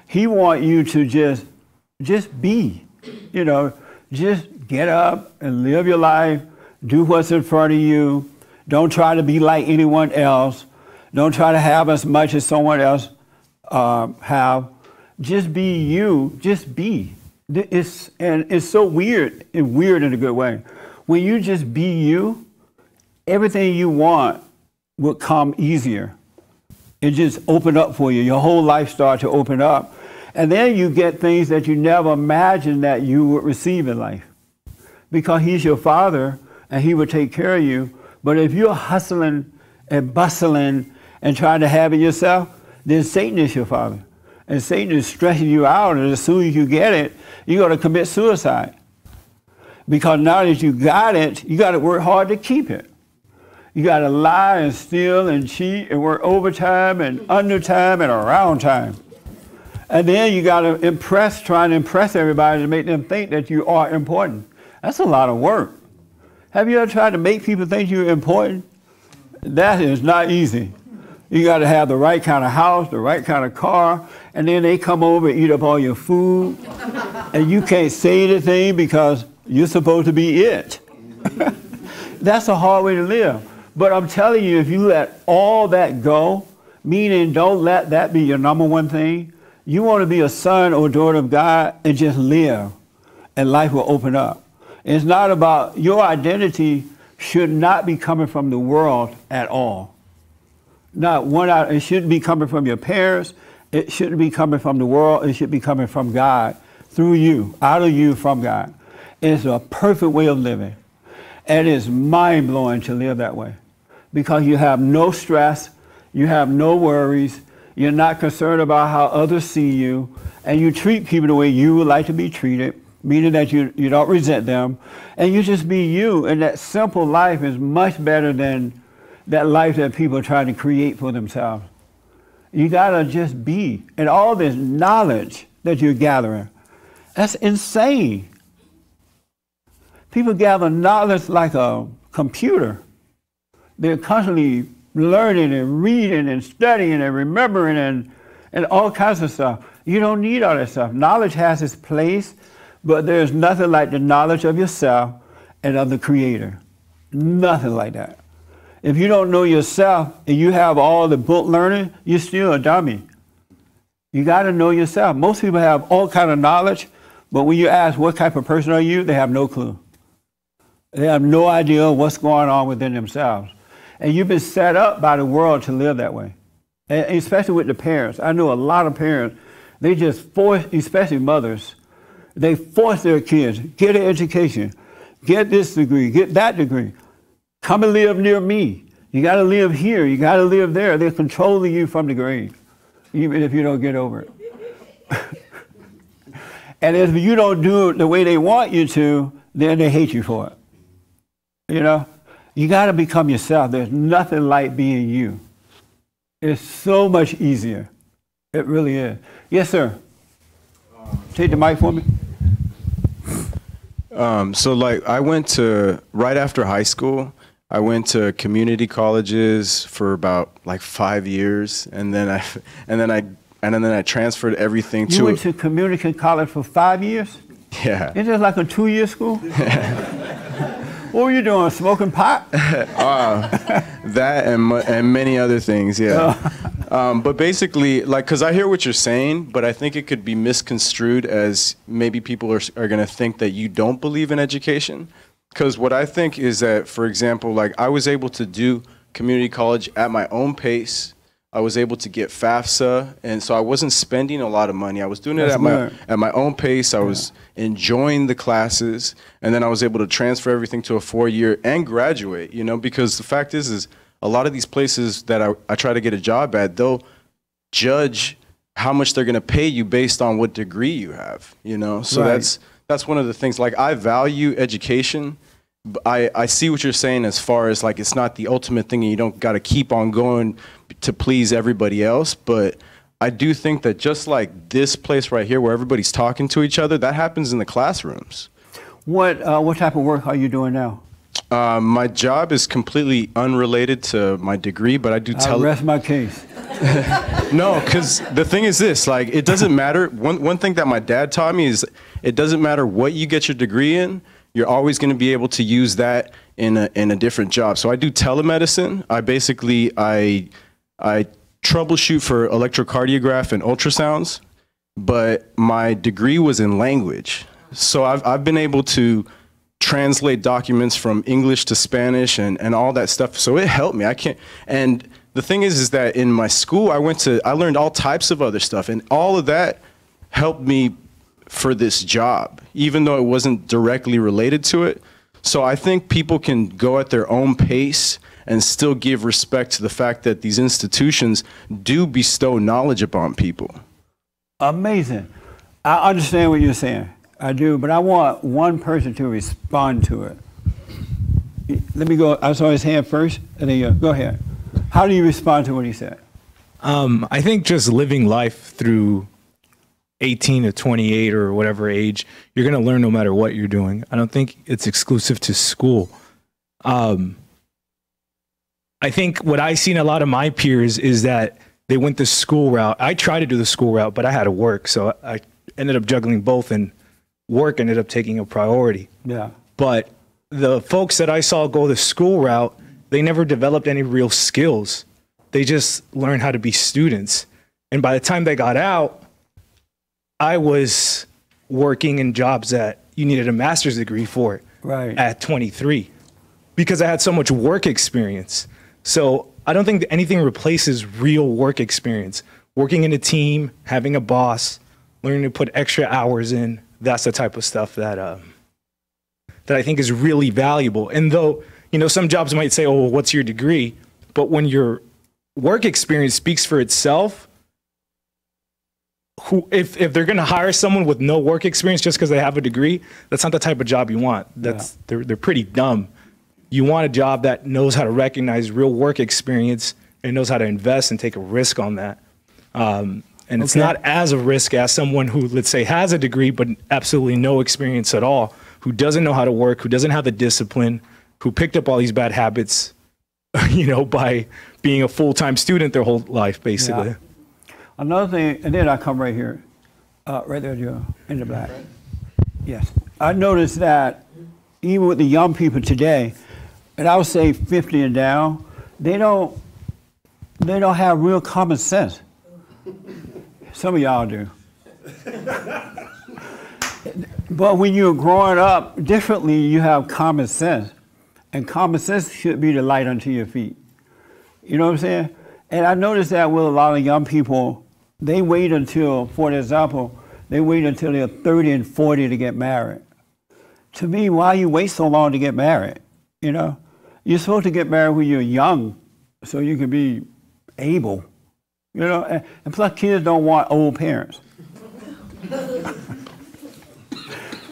Speaker 1: He wants you to just be, just get up and live your life, do what's in front of you. Don't try to be like anyone else. Don't try to have as much as someone else have. Just be you. Just be. It's so weird, and weird in a good way. When you just be you, everything you want will come easier. It just open up for you. Your whole life starts to open up. And then you get things that you never imagined that you would receive in life. Because he's your father, and he will take care of you. But if you're hustling and bustling and trying to have it yourself, then Satan is your father. And Satan is stressing you out, and as soon as you get it, you're going to commit suicide. Because now that you got it, you got to work hard to keep it. You got to lie and steal and cheat and work overtime and undertime and around time. And then you got to try to impress everybody to make them think that you are important. That's a lot of work. Have you ever tried to make people think you're important? That is not easy. You got to have the right kind of house, the right kind of car, and then they come over and eat up all your food, and you can't say anything because you're supposed to be it. That's a hard way to live. But I'm telling you, if you let all that go, meaning don't let that be your number one thing, you want to be a son or daughter of God and just live, and life will open up. It's not about, your identity should not be coming from the world at all. Not one out, it shouldn't be coming from your parents, it shouldn't be coming from the world, it should be coming from God, through you, out of you, from God. It's a perfect way of living. And it's mind-blowing to live that way. Because you have no stress, you have no worries, you're not concerned about how others see you, and you treat people the way you would like to be treated, meaning that you don't resent them, and you just be you. And that simple life is much better than that life that people are trying to create for themselves. You gotta just be. And all this knowledge that you're gathering, that's insane. People gather knowledge like a computer. They're constantly learning and reading and studying and remembering and all kinds of stuff. You don't need all that stuff. Knowledge has its place, but there's nothing like the knowledge of yourself and of the Creator. Nothing like that. If you don't know yourself and you have all the book learning, you're still a dummy. You got to know yourself. Most people have all kind of knowledge, but when you ask what type of person are you, they have no clue. They have no idea what's going on within themselves. And you've been set up by the world to live that way. And especially with the parents. I know a lot of parents, they just force, especially mothers, they force their kids, get an education, get this degree, get that degree. Come and live near me. You got to live here. You got to live there. They're controlling you from the grave, even if you don't get over it. And if you don't do it the way they want you to, then they hate you for it. You know? You got to become yourself. There's nothing like being you. It's so much easier. It really is. Yes, sir. Take the mic for me.
Speaker 14: So like I went to, right after high school, I went to community colleges for about like 5 years, and then I transferred everything to.
Speaker 1: You went to community college for 5 years?
Speaker 14: Yeah.
Speaker 1: Isn't it like a 2-year school? What were you doing? Smoking pot?
Speaker 14: That and many other things, yeah. But basically, like, because I hear what you're saying, but I think it could be misconstrued as maybe people are going to think that you don't believe in education. Because what I think is that, for example, like I was able to do community college at my own pace. I was able to get FAFSA, and so I wasn't spending a lot of money. I was doing it at my own pace. I was enjoying the classes, and then I was able to transfer everything to a 4-year and graduate, you know, because the fact is a lot of these places that I try to get a job at, they'll judge how much they're going to pay you based on what degree you have, you know? So that's one of the things. Like, I value education. I see what you're saying as far as like it's not the ultimate thing and you don't got to keep on going to please everybody else, but I do think that just like this place right here where everybody's talking to each other, that happens in the classrooms.
Speaker 1: What type of work are you doing now?
Speaker 14: My job is completely unrelated to my degree, but I do
Speaker 1: I'll rest my case.
Speaker 14: No, because the thing is this, like, it doesn't matter. One thing that my dad taught me is it doesn't matter what you get your degree in, you're always going to be able to use that in a different job. So I do telemedicine. I troubleshoot for electrocardiograph and ultrasounds, but my degree was in language. So I've been able to translate documents from English to Spanish and all that stuff. So it helped me. And the thing is that in my school, I learned all types of other stuff, and all of that helped me for this job, even though it wasn't directly related to it. So I think people can go at their own pace and still give respect to the fact that these institutions do bestow knowledge upon people.
Speaker 1: Amazing. I understand what you're saying. I do, but I want one person to respond to it. Let me go. I saw his hand first, and then you go ahead. How do you respond to what he said?
Speaker 15: I think just living life through 18 to 28 or whatever age, you're going to learn no matter what you're doing. I don't think it's exclusive to school. I think what I see in a lot of my peers is that they went the school route. I tried to do the school route, but I had to work. So I ended up juggling both, and work ended up taking a priority.
Speaker 1: Yeah.
Speaker 15: But the folks that I saw go the school route, they never developed any real skills. They just learned how to be students. And by the time they got out, I was working in jobs that you needed a master's degree for at 23 because I had so much work experience. So I don't think that anything replaces real work experience. Working in a team, having a boss, learning to put extra hours in, that's the type of stuff that that I think is really valuable. And though, you know, some jobs might say, oh, well, what's your degree? But when your work experience speaks for itself, if they're going to hire someone with no work experience just because they have a degree, that's not the type of job you want. They're pretty dumb. You want a job that knows how to recognize real work experience and knows how to invest and take a risk on that. And it's not as a risk as someone who, let's say, has a degree but absolutely no experience at all, who doesn't know how to work, who doesn't have the discipline, who picked up all these bad habits, you know, by being a full-time student their whole life, basically.
Speaker 1: Yeah. Another thing, and then I come right here, right there, Joe, in the black. Yes. I noticed that even with the young people today, and I would say 50 and down, they don't have real common sense. Some of y'all do. But when you're growing up differently, you have common sense. And common sense should be the light unto your feet. You know what I'm saying? And I noticed that with a lot of young people, they wait until, for example, they wait until they're 30 and 40 to get married. To me, why you wait so long to get married? You know? You're supposed to get married when you're young so you can be able. You know? And plus, kids don't want old parents.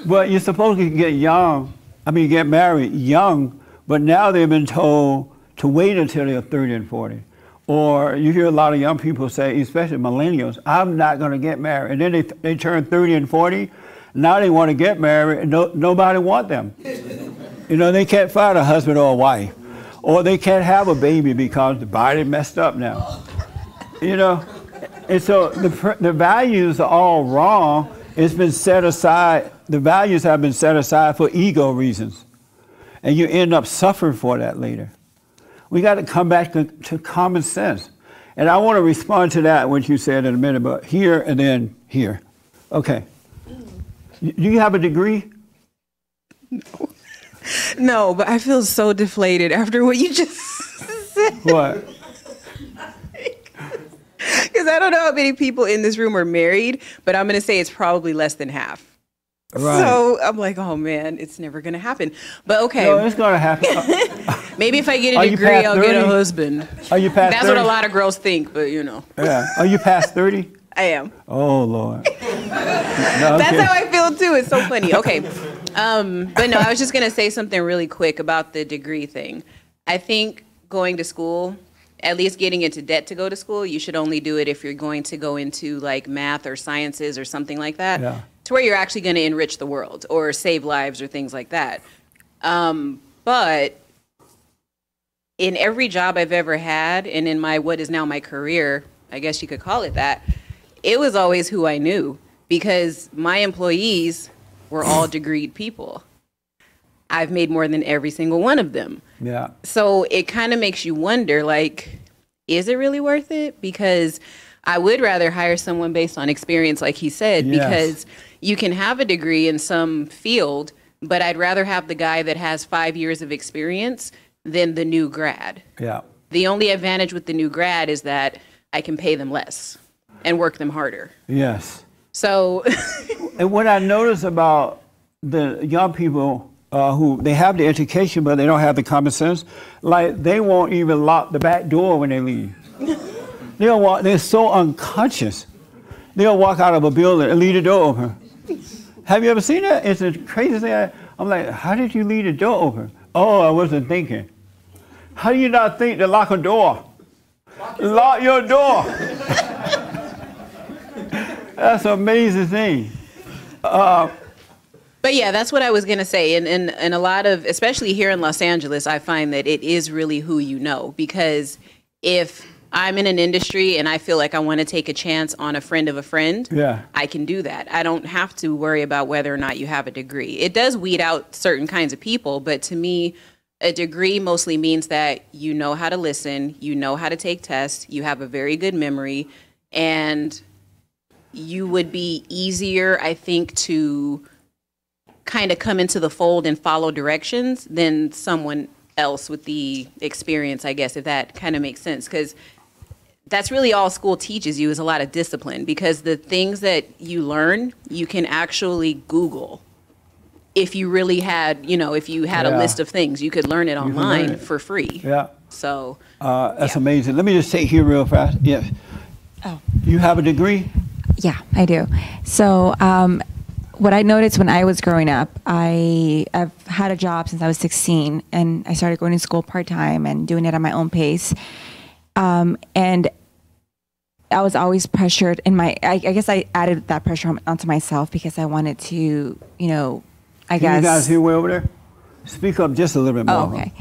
Speaker 1: But you're supposed to get married young, but now they've been told to wait until they're 30 and 40. Or you hear a lot of young people say, especially millennials, I'm not going to get married. And then they turn 30 and 40, now they want to get married, and nobody want them. You know, they can't find a husband or a wife. Or they can't have a baby because the body messed up now. You know? And so the values are all wrong. It's been set aside. The values have been set aside for ego reasons. And you end up suffering for that later. We got to come back to common sense. And I want to respond to that, what you said in a minute, but here and then here. Okay. Do you have a degree?
Speaker 5: No, but I feel so deflated after what you just said.
Speaker 1: What?
Speaker 5: Because I don't know how many people in this room are married, but I'm going to say it's probably less than half.
Speaker 1: Right.
Speaker 5: So I'm like, oh man, it's never going to happen. But okay.
Speaker 1: No, it's going to happen.
Speaker 5: Maybe if I get a degree, I'll get a husband.
Speaker 1: Are you past 30?
Speaker 5: That's what a lot of girls think, but you know.
Speaker 1: Yeah. Are you past 30?
Speaker 5: I am.
Speaker 1: Oh, Lord.
Speaker 5: That's how I feel too. It's so funny. Okay. But no, I was just going to say something really quick about the degree thing. I think going to school, at least getting into debt to go to school, you should only do it if you're going to go into like math or sciences or something like that.
Speaker 1: Yeah.
Speaker 5: To where you're actually going to enrich the world or save lives or things like that. But in every job I've ever had, and in my what is now my career, I guess you could call it that, it was always who I knew because my employees were all degreed people. I've made more than every single one of them.
Speaker 1: Yeah.
Speaker 5: So it kind of makes you wonder, like, is it really worth it? Because I would rather hire someone based on experience, like he said,
Speaker 1: Yes.
Speaker 5: because you can have a degree in some field, but I'd rather have the guy that has 5 years of experience than the new grad.
Speaker 1: Yeah.
Speaker 5: The only advantage with the new grad is that I can pay them less and work them harder.
Speaker 1: Yes.
Speaker 5: So,
Speaker 1: and what I notice about the young people who they have the education but they don't have the common sense, like they won't even lock the back door when they leave. They're so unconscious. They'll walk out of a building and leave the door open. Have you ever seen that? It's the craziest thing. I'm like, how did you leave the door open? Oh, I wasn't thinking. How do you not think to lock a door? Lock your door. That's an amazing thing.
Speaker 5: But yeah, that's what I was going to say. And a lot of, especially here in Los Angeles, I find that it is really who you know. Because if I'm in an industry and I feel like I want to take a chance on a friend of a friend,
Speaker 1: Yeah.
Speaker 5: I can do that. I don't have to worry about whether or not you have a degree. It does weed out certain kinds of people, but to me, a degree mostly means that you know how to listen, you know how to take tests, you have a very good memory, and you would be easier, I think, to kind of come into the fold and follow directions than someone else with the experience, I guess, if that kind of makes sense. Because that's really all school teaches you is a lot of discipline, because the things that you learn, you can actually Google. If you really had, if you had a
Speaker 1: Yeah.
Speaker 5: list of things, you could learn it
Speaker 1: can learn
Speaker 5: online
Speaker 1: it.
Speaker 5: for free.
Speaker 1: Yeah.
Speaker 5: So
Speaker 1: That's amazing. Let me just say here real fast. Yes.
Speaker 16: Oh.
Speaker 1: You have a degree?
Speaker 16: Yeah, I do. So what I noticed when I was growing up, I've had a job since I was 16, and I started going to school part-time and doing it at my own pace. And I was always pressured in I guess I added that pressure onto myself because I wanted to, I
Speaker 1: Can
Speaker 16: guess.
Speaker 1: you guys hear way over there? Speak up just a little bit more.
Speaker 16: Oh, okay.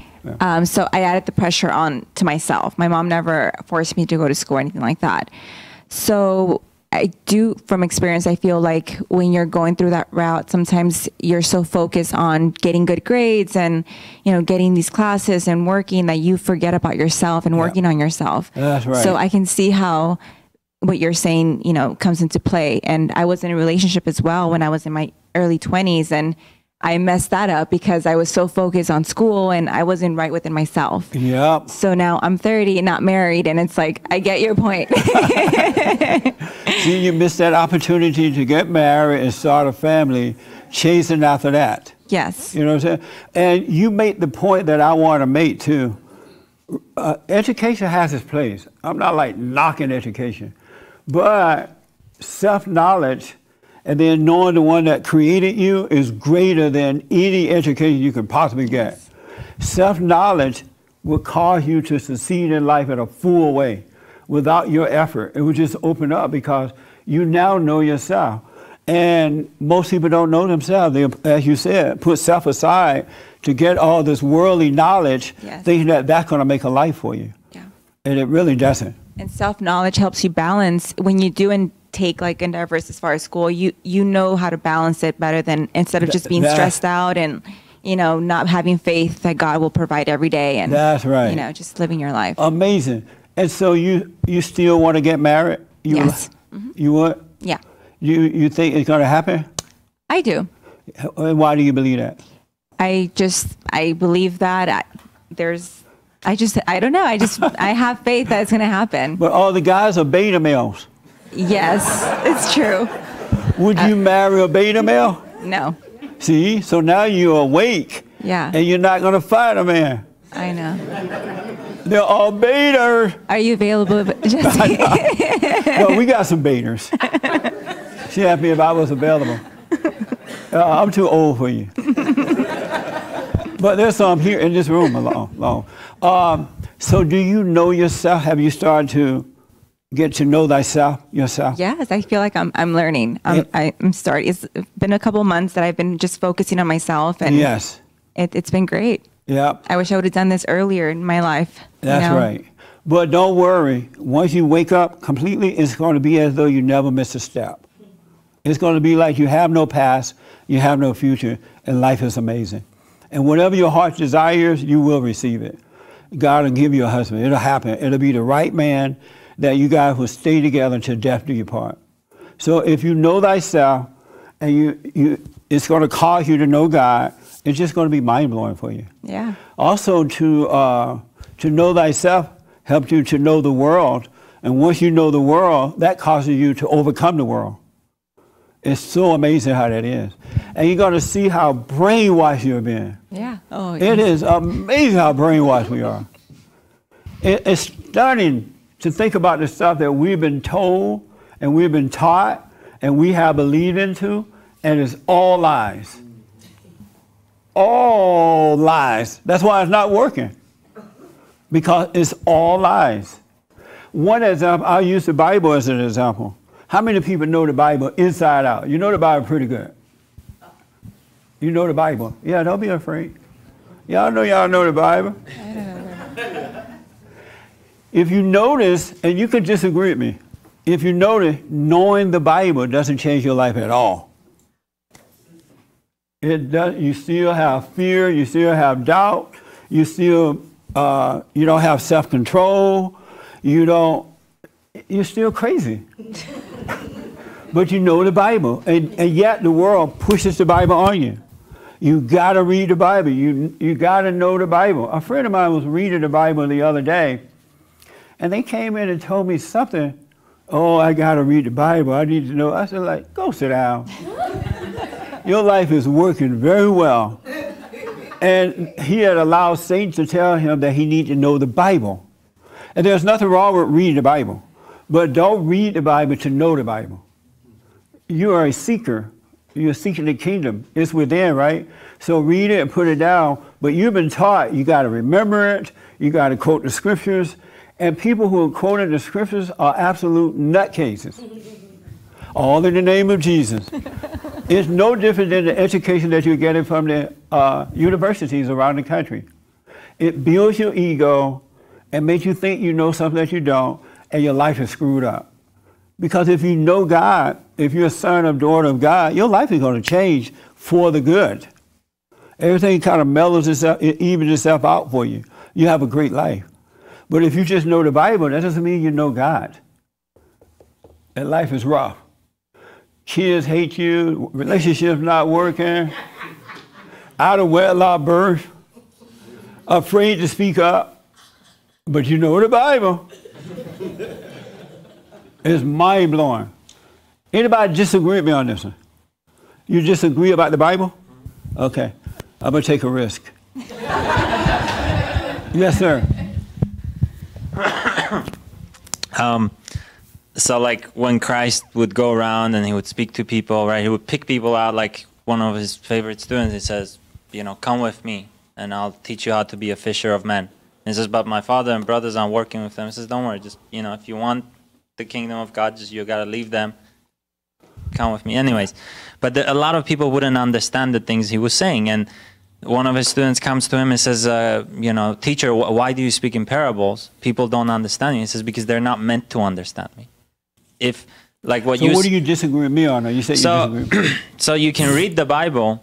Speaker 16: So I added the pressure on to myself. My mom never forced me to go to school or anything like that. So I do, from experience, I feel like when you're going through that route, sometimes you're so focused on getting good grades and, getting these classes and working that you forget about yourself and working on yourself.
Speaker 1: That's right.
Speaker 16: So I can see how what you're saying, comes into play. And I was in a relationship as well when I was in my early 20s, and I messed that up because I was so focused on school and I wasn't right within myself.
Speaker 1: Yep.
Speaker 16: So now I'm 30 and not married, and it's like, I get your point.
Speaker 1: See, you missed that opportunity to get married and start a family, chasing after that.
Speaker 16: Yes.
Speaker 1: You know what I'm saying? And you made the point that I want to make too. Education has its place. I'm not like knocking education, but self-knowledge and then knowing the one that created you is greater than any education you could possibly get. Self-knowledge will cause you to succeed in life in a full way without your effort. It will just open up because you now know yourself. And most people don't know themselves. They, as you said, put self aside to get all this worldly knowledge, thinking that that's going to make a life for you.
Speaker 16: Yeah.
Speaker 1: And it really doesn't.
Speaker 16: And self-knowledge helps you balance when you do and take like endeavors as far as school. You know how to balance it better than instead of just being stressed out and not having faith that God will provide every day and
Speaker 1: that's right.
Speaker 16: Just living your life.
Speaker 1: Amazing. And so you still want to get married?
Speaker 16: Yes.
Speaker 1: You would?
Speaker 16: Yeah.
Speaker 1: You think it's going to happen?
Speaker 16: I do.
Speaker 1: And why do you believe that?
Speaker 16: I believe that I don't know. I have faith that it's going to happen.
Speaker 1: But all the guys are beta males.
Speaker 16: Yes, it's true.
Speaker 1: Would you marry a beta male?
Speaker 16: No.
Speaker 1: See, so now you're awake.
Speaker 16: Yeah.
Speaker 1: And you're not going to fight a man.
Speaker 16: I know.
Speaker 1: They're all betas.
Speaker 16: Are you available, Jesse?
Speaker 1: No, we got some betas. She asked me if I was available. I'm too old for you. But there's some here in this room alone. So do you know yourself? Have you started to get to know yourself?
Speaker 16: Yes, I feel like I'm learning. I'm starting. It's been a couple of months that I've been just focusing on myself, and
Speaker 1: yes,
Speaker 16: it's been great.
Speaker 1: Yeah.
Speaker 16: I wish I would have done this earlier in my life.
Speaker 1: That's right. But don't worry. Once you wake up completely, it's going to be as though you never missed a step. It's going to be like you have no past, you have no future, and life is amazing. And whatever your heart desires, you will receive it. God will give you a husband. It'll happen. It'll be the right man that you guys will stay together until death do you part. So if you know thyself, and it's going to cause you to know God, it's just going to be mind-blowing for you.
Speaker 16: Yeah.
Speaker 1: Also, to know thyself helps you to know the world. And once you know the world, that causes you to overcome the world. It's so amazing how that is. And you're going to see how brainwashed you've been.
Speaker 16: Yeah. Oh,
Speaker 1: It is amazing how brainwashed we are. It's stunning to think about the stuff that we've been told and we've been taught and we have believed into, and it's all lies. All lies. That's why it's not working, because it's all lies. One example, I'll use the Bible as an example. How many people know the Bible inside out? You know the Bible pretty good. You know the Bible. Yeah, don't be afraid. Y'all know the Bible. If you notice, and you could disagree with me, if you notice, knowing the Bible doesn't change your life at all. It does. You still have fear. You still have doubt. You still you don't have self-control. You're still crazy. But you know the Bible, and yet the world pushes the Bible on you. You got to read the Bible. You got to know the Bible. A friend of mine was reading the Bible the other day, and they came in and told me something. Oh, I got to read the Bible. I need to know. I said, like, go sit down. Your life is working very well. And he had allowed Satan to tell him that he needed to know the Bible. And there's nothing wrong with reading the Bible. But don't read the Bible to know the Bible. You are a seeker. You're seeking the kingdom. It's within, right? So read it and put it down. But you've been taught you got to remember it. You got to quote the scriptures. And people who are quoting the scriptures are absolute nutcases. All in the name of Jesus. It's no different than the education that you're getting from the universities around the country. It builds your ego and makes you think you know something that you don't, and your life is screwed up. Because if you know God, if you're a son or daughter of God, your life is going to change for the good. Everything kind of mellows itself, it evens itself out for you. You have a great life. But if you just know the Bible, that doesn't mean you know God. And life is rough. Kids hate you, relationships not working, out of wedlock birth, afraid to speak up, but you know the Bible. It's mind-blowing. Anybody disagree with me on this one? You disagree about the Bible? Okay, I'm gonna take a risk. Yes, sir.
Speaker 6: So like when Christ would go around and he would speak to people, right? He would pick people out, like one of his favorite students. He says, you know, come with me and I'll teach you how to be a fisher of men. And he says, but my father and brothers, I'm working with them. He says, don't worry, just, you know, if you want the kingdom of God, just you got to leave them. Come with me. Anyways, but a lot of people wouldn't understand the things he was saying. And one of his students comes to him and says, you know, teacher, why do you speak in parables? People don't understand you. He says, because they're not meant to understand me. If, like what
Speaker 1: so what do you disagree with me on? Or you say
Speaker 6: so,
Speaker 1: you disagree with me?
Speaker 6: So you can read the Bible.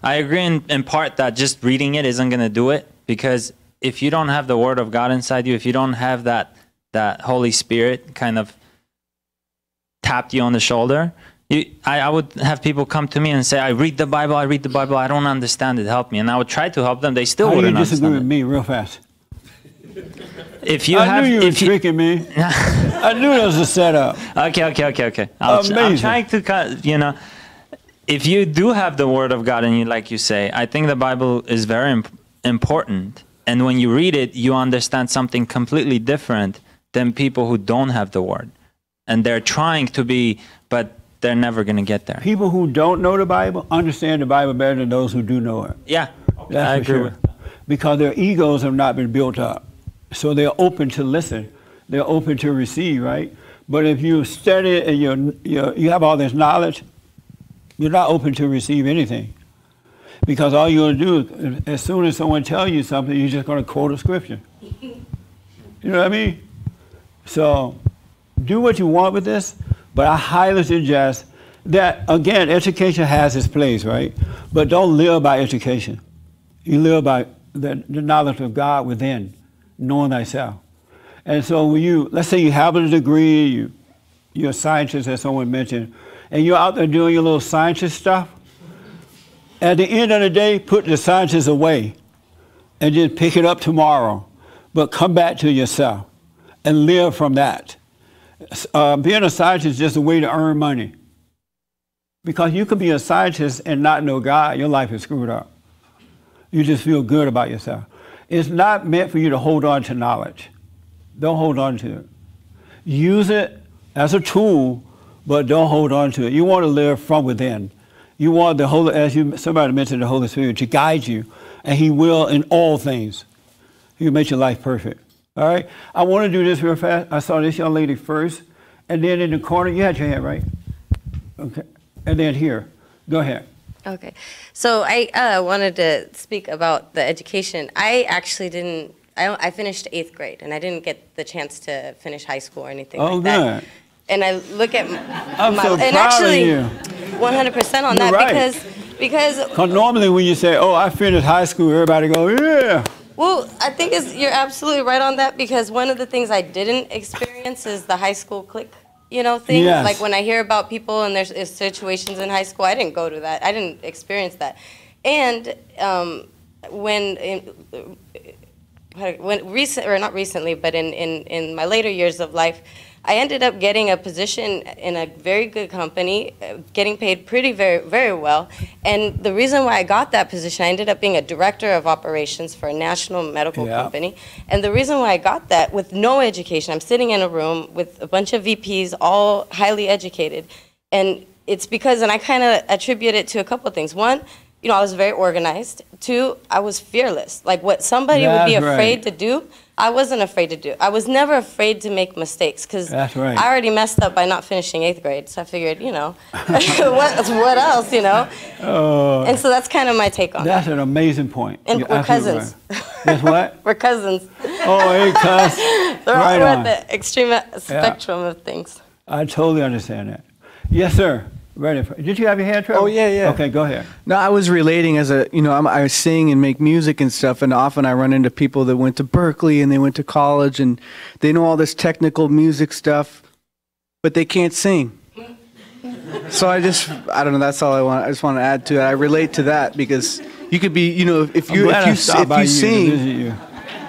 Speaker 6: I agree in part that just reading it isn't going to do it, because if you don't have the Word of God inside you, if you don't have that Holy Spirit kind of tapped you on the shoulder, I would have people come to me and say, I read the Bible, I don't understand it, help me. And I would try to help them. They still wouldn't understand.
Speaker 1: How do you disagree with me real fast?
Speaker 6: If you
Speaker 1: I knew you were tricking me. I knew it was a setup.
Speaker 6: Okay. I'm trying to, you know, if you do have the Word of God in you, like you say, I think the Bible is very important. And when you read it, you understand something completely different than people who don't have the Word. And they're trying to be, but they're never going to get there.
Speaker 1: People who don't know the Bible understand the Bible better than those who do know it.
Speaker 6: Yeah,
Speaker 1: that's
Speaker 6: I
Speaker 1: for
Speaker 6: agree
Speaker 1: sure.
Speaker 6: with.
Speaker 1: Because their egos have not been built up. So they're open to listen. They're open to receive, right? But if you study and you have all this knowledge, you're not open to receive anything. Because all you're going to do, as soon as someone tells you something, you're just going to quote a scripture. You know what I mean? So do what you want with this, but I highly suggest that, again, education has its place, right? But don't live by education. You live by the knowledge of God within, knowing thyself. And so when you, let's say you have a degree, you're a scientist, as someone mentioned, and you're out there doing your little scientist stuff, at the end of the day, put the scientist away and just pick it up tomorrow. But come back to yourself and live from that. Being a scientist is just a way to earn money. Because you could be a scientist and not know God, your life is screwed up. You just feel good about yourself. It's not meant for you to hold on to knowledge. Don't hold on to it. Use it as a tool, but don't hold on to it. You want to live from within. You want the Holy, as somebody mentioned, the Holy Spirit to guide you, and He will in all things. He will make your life perfect. All right? I want to do this real fast. I saw this young lady first, and then in the corner, you had your hand, right? Okay. And then here. Go ahead.
Speaker 7: Okay. So I wanted to speak about the education. I actually didn't, I finished 8th grade, and I didn't get the chance to finish high school or anything like that.
Speaker 1: Good.
Speaker 7: And I look at
Speaker 1: I'm so
Speaker 7: and
Speaker 1: proud
Speaker 7: actually,
Speaker 1: of you.
Speaker 7: 100% on
Speaker 1: You're
Speaker 7: that
Speaker 1: right.
Speaker 7: because
Speaker 1: normally when you say, oh, I finished high school, everybody go, yeah.
Speaker 7: Well, I think you're absolutely right on that, because one of the things I didn't experience is the high school clique, thing.
Speaker 1: Yes.
Speaker 7: Like when I hear about people and there's situations in high school, I didn't go to that. I didn't experience that. And when not recently, but in my later years of life, I ended up getting a position in a very good company, getting paid very, very well. And the reason why I got that position, I ended up being a director of operations for a national medical company. And the reason why I got that with no education, I'm sitting in a room with a bunch of VPs, all highly educated. And it's because, and I kind of attribute it to a couple of things. One, I was very organized. 2, I was fearless. Like what somebody would be afraid to do, I wasn't afraid to do. I was never afraid to make mistakes, because I already messed up by not finishing 8th grade. So I figured, what else, And so that's kind of my take on
Speaker 1: That's an amazing point.
Speaker 7: And
Speaker 1: You're
Speaker 7: we're
Speaker 1: absolutely
Speaker 7: cousins.
Speaker 1: right. That's what?
Speaker 7: We're cousins.
Speaker 1: Oh, hey, cuz.
Speaker 7: They're
Speaker 1: Right
Speaker 7: all
Speaker 1: on.
Speaker 7: at the extreme spectrum of things.
Speaker 1: I totally understand that. Yes, sir. Ready for, did you have your hand, Trevor?
Speaker 9: Oh, yeah.
Speaker 1: Okay, go ahead.
Speaker 9: No, I was relating as a, I sing and make music and stuff, and often I run into people that went to Berkeley and they went to college and they know all this technical music stuff, but they can't sing. So I don't know, that's all I want. I just want to add to that. I relate to that because you could be, if you sing,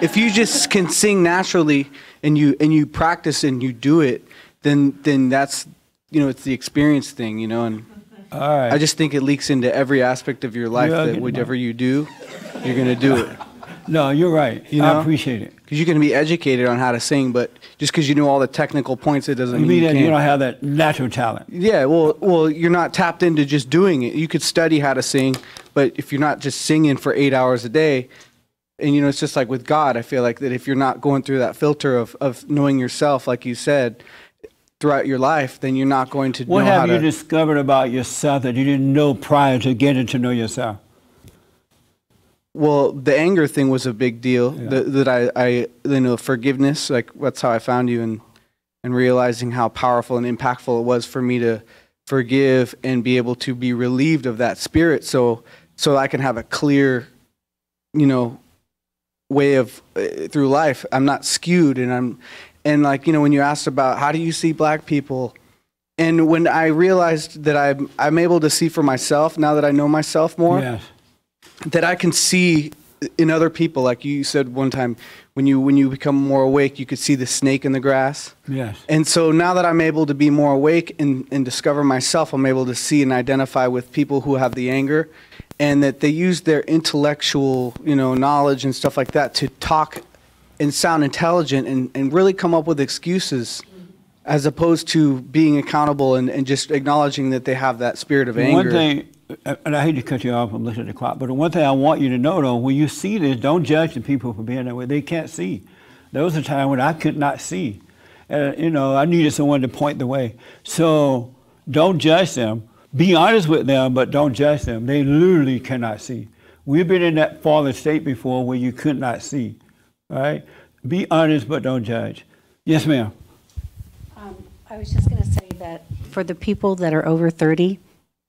Speaker 9: if you just can sing naturally and you practice and you do it, then that's, it's the experience thing, and
Speaker 1: all right.
Speaker 9: I just think it leaks into every aspect of your life that whatever you do, you're going to do it.
Speaker 1: No, you're right. I appreciate it.
Speaker 9: Because you can be educated on how to sing, but just because you know all the technical points, it doesn't
Speaker 1: You
Speaker 9: mean
Speaker 1: mean that
Speaker 9: you
Speaker 1: you don't
Speaker 9: can't.
Speaker 1: have that natural talent?
Speaker 9: Yeah, well, you're not tapped into just doing it. You could study how to sing, but if you're not just singing for 8 hours a day, and it's just like with God, I feel like that if you're not going through that filter of knowing yourself, like you said, throughout your life, then you're not going to
Speaker 1: What
Speaker 9: know how
Speaker 1: have
Speaker 9: to.
Speaker 1: you discovered about yourself that you didn't know prior to getting to know yourself?
Speaker 9: Well, the anger thing was a big deal. That I forgiveness, like that's how I found you, and realizing how powerful and impactful it was for me to forgive and be able to be relieved of that spirit, so I can have a clear, way of through life. I'm not skewed, and when you asked about how do you see black people, and when I realized that I'm able to see for myself now that I know myself more.
Speaker 1: Yes.
Speaker 9: That I can see in other people, like you said one time, when you become more awake, you could see the snake in the grass.
Speaker 1: Yes.
Speaker 9: And so now that I'm able to be more awake and discover myself, I'm able to see and identify with people who have the anger, and that they use their intellectual, knowledge and stuff like that to talk and sound intelligent and really come up with excuses, as opposed to being accountable and just acknowledging that they have that spirit of anger.
Speaker 1: One thing, and I hate to cut you off, I'm looking at the clock, but the one thing I want you to know, though, when you see this, don't judge the people for being that way. They can't see. There was a time when I could not see. And, I needed someone to point the way. So don't judge them. Be honest with them, but don't judge them. They literally cannot see. We've been in that fallen state before where you could not see. All right? Be honest, but don't judge. Yes, ma'am.
Speaker 17: I was just going to say that for the people that are over 30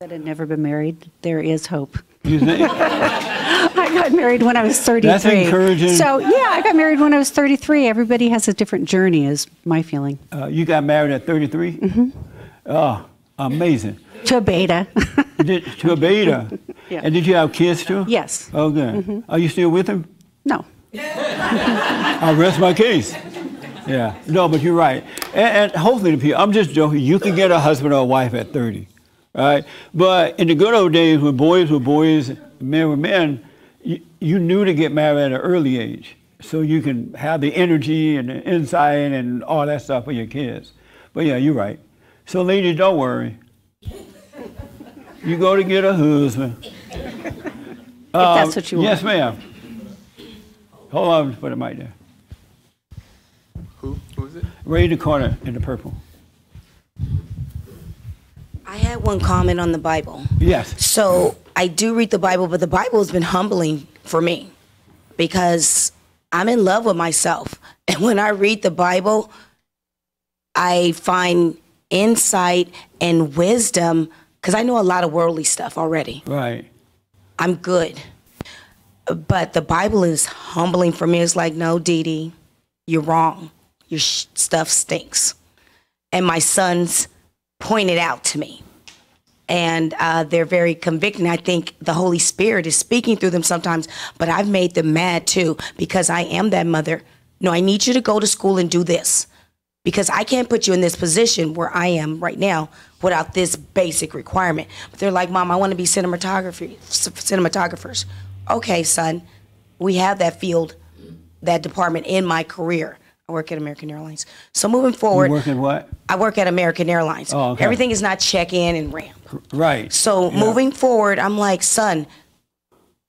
Speaker 17: that have never been married, there is hope. I got married when I was 33.
Speaker 1: That's encouraging.
Speaker 17: So, yeah, I got married when I was 33. Everybody has a different journey, is my feeling.
Speaker 1: You got married at 33? Mm-hmm. Oh, amazing.
Speaker 17: To a beta.
Speaker 1: To a beta?
Speaker 17: Yeah.
Speaker 1: And did you have kids too?
Speaker 17: Yes.
Speaker 1: Oh, good.
Speaker 17: Mhm.
Speaker 1: Are you still with him?
Speaker 17: No.
Speaker 1: I'll rest my case. Yeah. No, but you're right. And hopefully the people, I'm just joking, you can get a husband or a wife at 30. Right? But in the good old days when boys were boys, men were men, you knew to get married at an early age so you can have the energy and the insight and all that stuff for your kids. But yeah, you're right. So ladies, don't worry. You go to get a husband.
Speaker 17: If that's what you want.
Speaker 1: Yes, ma'am. Hold on for the mic there.
Speaker 3: Who is it?
Speaker 1: Right in the corner in the purple.
Speaker 12: I had one comment on the Bible.
Speaker 1: Yes.
Speaker 12: So I do read the Bible, but the Bible has been humbling for me because I'm in love with myself. And when I read the Bible, I find insight and wisdom because I know a lot of worldly stuff already.
Speaker 1: Right.
Speaker 12: I'm good. But the Bible is humbling for me. It's like, no, Dee Dee, you're wrong. Your stuff stinks. And my sons point it out to me. And they're very convicting. I think the Holy Spirit is speaking through them sometimes, but I've made them mad too because I am that mother. No, I need you to go to school and do this because I can't put you in this position where I am right now without this basic requirement. But they're like, Mom, I want to be cinematographers. Okay, son, we have that field, that department in my career. I work at American Airlines. So moving forward.
Speaker 1: You work at what?
Speaker 12: I work at American Airlines.
Speaker 1: Oh, okay.
Speaker 12: Everything is not check-in and ramp.
Speaker 1: Right.
Speaker 12: So moving forward, I'm like, son,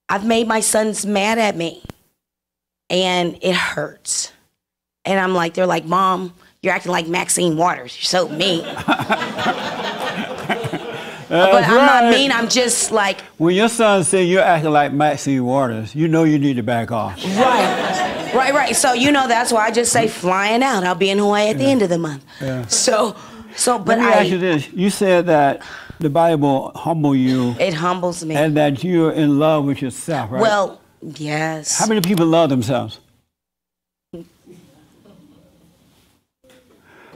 Speaker 12: I've made my sons mad at me. And it hurts. And I'm like, they're like, Mom, you're acting like Maxine Waters. You're so mean. but I'm not
Speaker 1: right.
Speaker 12: mean. I'm just like,
Speaker 1: When your son say you're acting like Maxine Waters, you know you need to back off.
Speaker 12: right. So, you know, that's why I just say flying out. I'll be in Hawaii at the end of the month.
Speaker 1: Yeah.
Speaker 12: So, but
Speaker 1: Let me ask you this. You said that the Bible humble you.
Speaker 12: It humbles me.
Speaker 1: And that you're in love with yourself, right?
Speaker 12: Well, yes.
Speaker 1: How many people love themselves?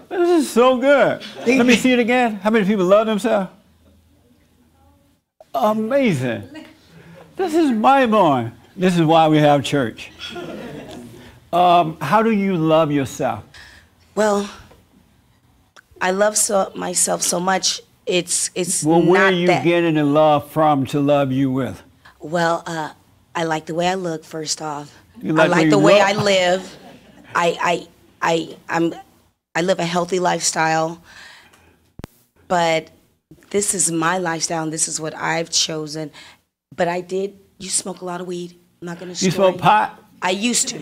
Speaker 1: This is so good. Let me see it again. How many people love themselves? Amazing. This is mind-blowing. This is why we have church. How do you love yourself?
Speaker 12: Well, I love myself so much. It's
Speaker 1: Well, where
Speaker 12: not
Speaker 1: are you
Speaker 12: that.
Speaker 1: getting the love from to love you with?
Speaker 12: Well, I like the way I look. First off,
Speaker 1: You like
Speaker 12: I like
Speaker 1: the
Speaker 12: the
Speaker 1: way
Speaker 12: way
Speaker 1: you
Speaker 12: I
Speaker 1: look?
Speaker 12: live. I live a healthy lifestyle, but this is my lifestyle and this is what I've chosen. But you smoke a lot of weed. I'm not gonna.
Speaker 1: You smoke pot?
Speaker 12: I used to.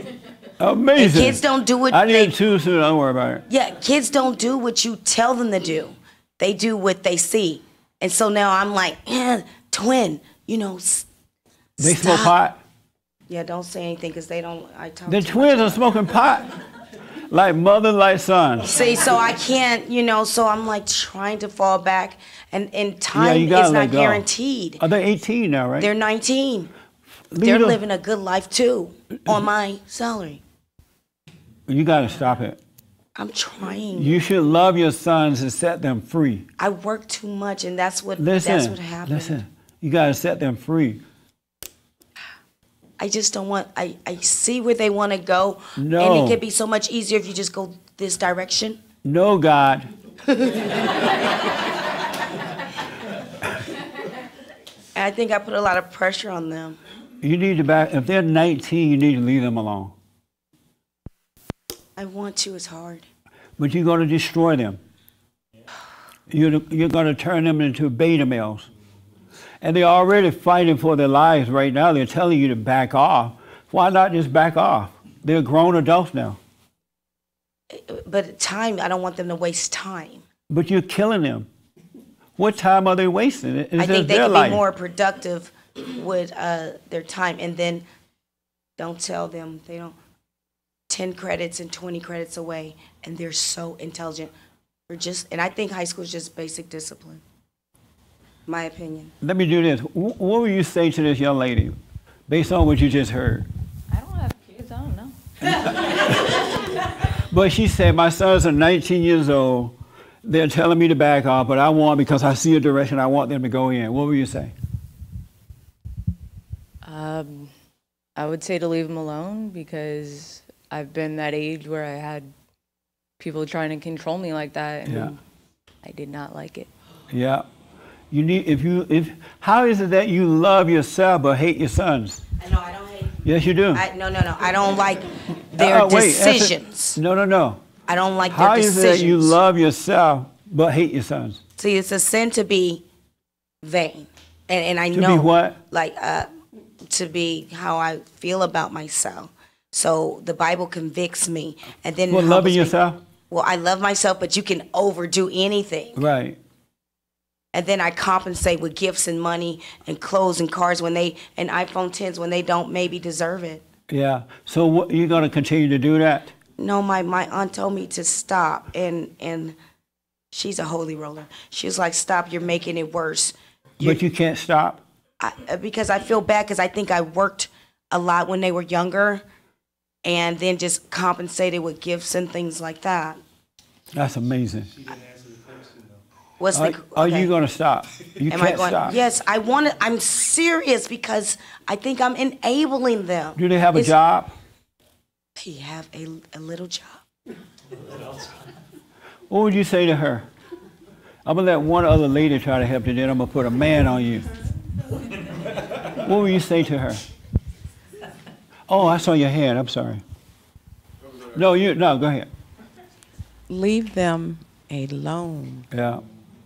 Speaker 1: Amazing.
Speaker 12: And kids don't do what
Speaker 1: I did too, so don't worry about it.
Speaker 12: Yeah, kids don't do what you tell them to do. They do what they see. And so now I'm like, twin, you know.
Speaker 1: They smoke pot?
Speaker 12: Yeah, don't say anything because they don't. I talk
Speaker 1: The
Speaker 12: too
Speaker 1: twins
Speaker 12: much.
Speaker 1: are smoking pot. Like mother, like son.
Speaker 12: See, so I can't, so I'm like trying to fall back. And time
Speaker 1: you gotta
Speaker 12: is
Speaker 1: let
Speaker 12: not
Speaker 1: go.
Speaker 12: guaranteed.
Speaker 1: Are they 18 now, right?
Speaker 12: They're 19.
Speaker 1: Leave
Speaker 12: They're
Speaker 1: them-
Speaker 12: living a good life too on my salary.
Speaker 1: You got to stop it.
Speaker 12: I'm trying.
Speaker 1: You should love your sons and set them free.
Speaker 12: I work too much, and that's what
Speaker 1: Listen,
Speaker 12: happened.
Speaker 1: listen. You got to set them free.
Speaker 12: I just don't want. I see where they want to go,
Speaker 1: No.
Speaker 12: and it could be so much easier if you just go this direction.
Speaker 1: No, God.
Speaker 12: And I think I put a lot of pressure on them.
Speaker 1: You need to back. If they're 19, you need to leave them alone.
Speaker 12: I want to. It's hard.
Speaker 1: But you're going to destroy them. You're going to turn them into beta males. And they're already fighting for their lives right now. They're telling you to back off. Why not just back off? They're grown adults now.
Speaker 12: But time, I don't want them to waste time.
Speaker 1: But you're killing them. What time are they wasting? It's
Speaker 12: I think
Speaker 1: just
Speaker 12: they
Speaker 1: their
Speaker 12: could
Speaker 1: life.
Speaker 12: be more productive with their time. And then don't tell them they don't 10 credits and 20 credits away. And they're so intelligent. And I think high school is just basic discipline. My opinion.
Speaker 1: Let me do this. What will you say to this young lady based on what you just heard?
Speaker 11: I don't have kids. I don't know.
Speaker 1: But she said, my sons are 19 years old. They're telling me to back off, but I want, because I see a direction I want them to go in. What will you say?
Speaker 18: I would say to leave them alone because I've been that age where I had people trying to control me like that, and
Speaker 1: Yeah.
Speaker 18: I did not like it.
Speaker 1: Yeah. You need, how is it that you love yourself but hate your sons?
Speaker 12: No, I don't hate.
Speaker 1: Yes, you do.
Speaker 12: No. I don't like their
Speaker 1: Wait, answer-
Speaker 12: decisions.
Speaker 1: No.
Speaker 12: I don't like
Speaker 1: How
Speaker 12: their
Speaker 1: is
Speaker 12: decisions.
Speaker 1: it that you love yourself but hate your sons?
Speaker 12: See, it's a sin to be vain, and I
Speaker 1: To
Speaker 12: know
Speaker 1: be what?
Speaker 12: like to be how I feel about myself. So the Bible convicts me, and then
Speaker 1: Well,
Speaker 12: it
Speaker 1: loving
Speaker 12: humbles me.
Speaker 1: yourself?
Speaker 12: Well, I love myself, but you can overdo anything,
Speaker 1: Right.
Speaker 12: and then I compensate with gifts and money and clothes and cars and iPhone 10s when they don't maybe deserve it.
Speaker 1: Yeah. So what, you're going to continue to do that?
Speaker 12: No, my aunt told me to stop, and she's a holy roller. She was like, "Stop! You're making it worse."
Speaker 1: But you can't stop?
Speaker 12: Because I feel bad because I think I worked a lot when they were younger, and then just compensated with gifts and things like that.
Speaker 1: That's amazing.
Speaker 12: What's
Speaker 1: Are
Speaker 12: okay.
Speaker 1: you going to stop? You
Speaker 12: Am I
Speaker 1: can't
Speaker 12: going?
Speaker 1: stop.
Speaker 12: Yes, I want to. I'm serious because I think I'm enabling them.
Speaker 1: Do they have a
Speaker 12: It's-
Speaker 1: job?
Speaker 12: They have a little job.
Speaker 1: What would you say to her? I'm going to let one other lady try to help you, then I'm going to put a man on you. What would you say to her? Oh, I saw your hand. I'm sorry. No, go ahead.
Speaker 19: Leave them alone.
Speaker 1: Yeah.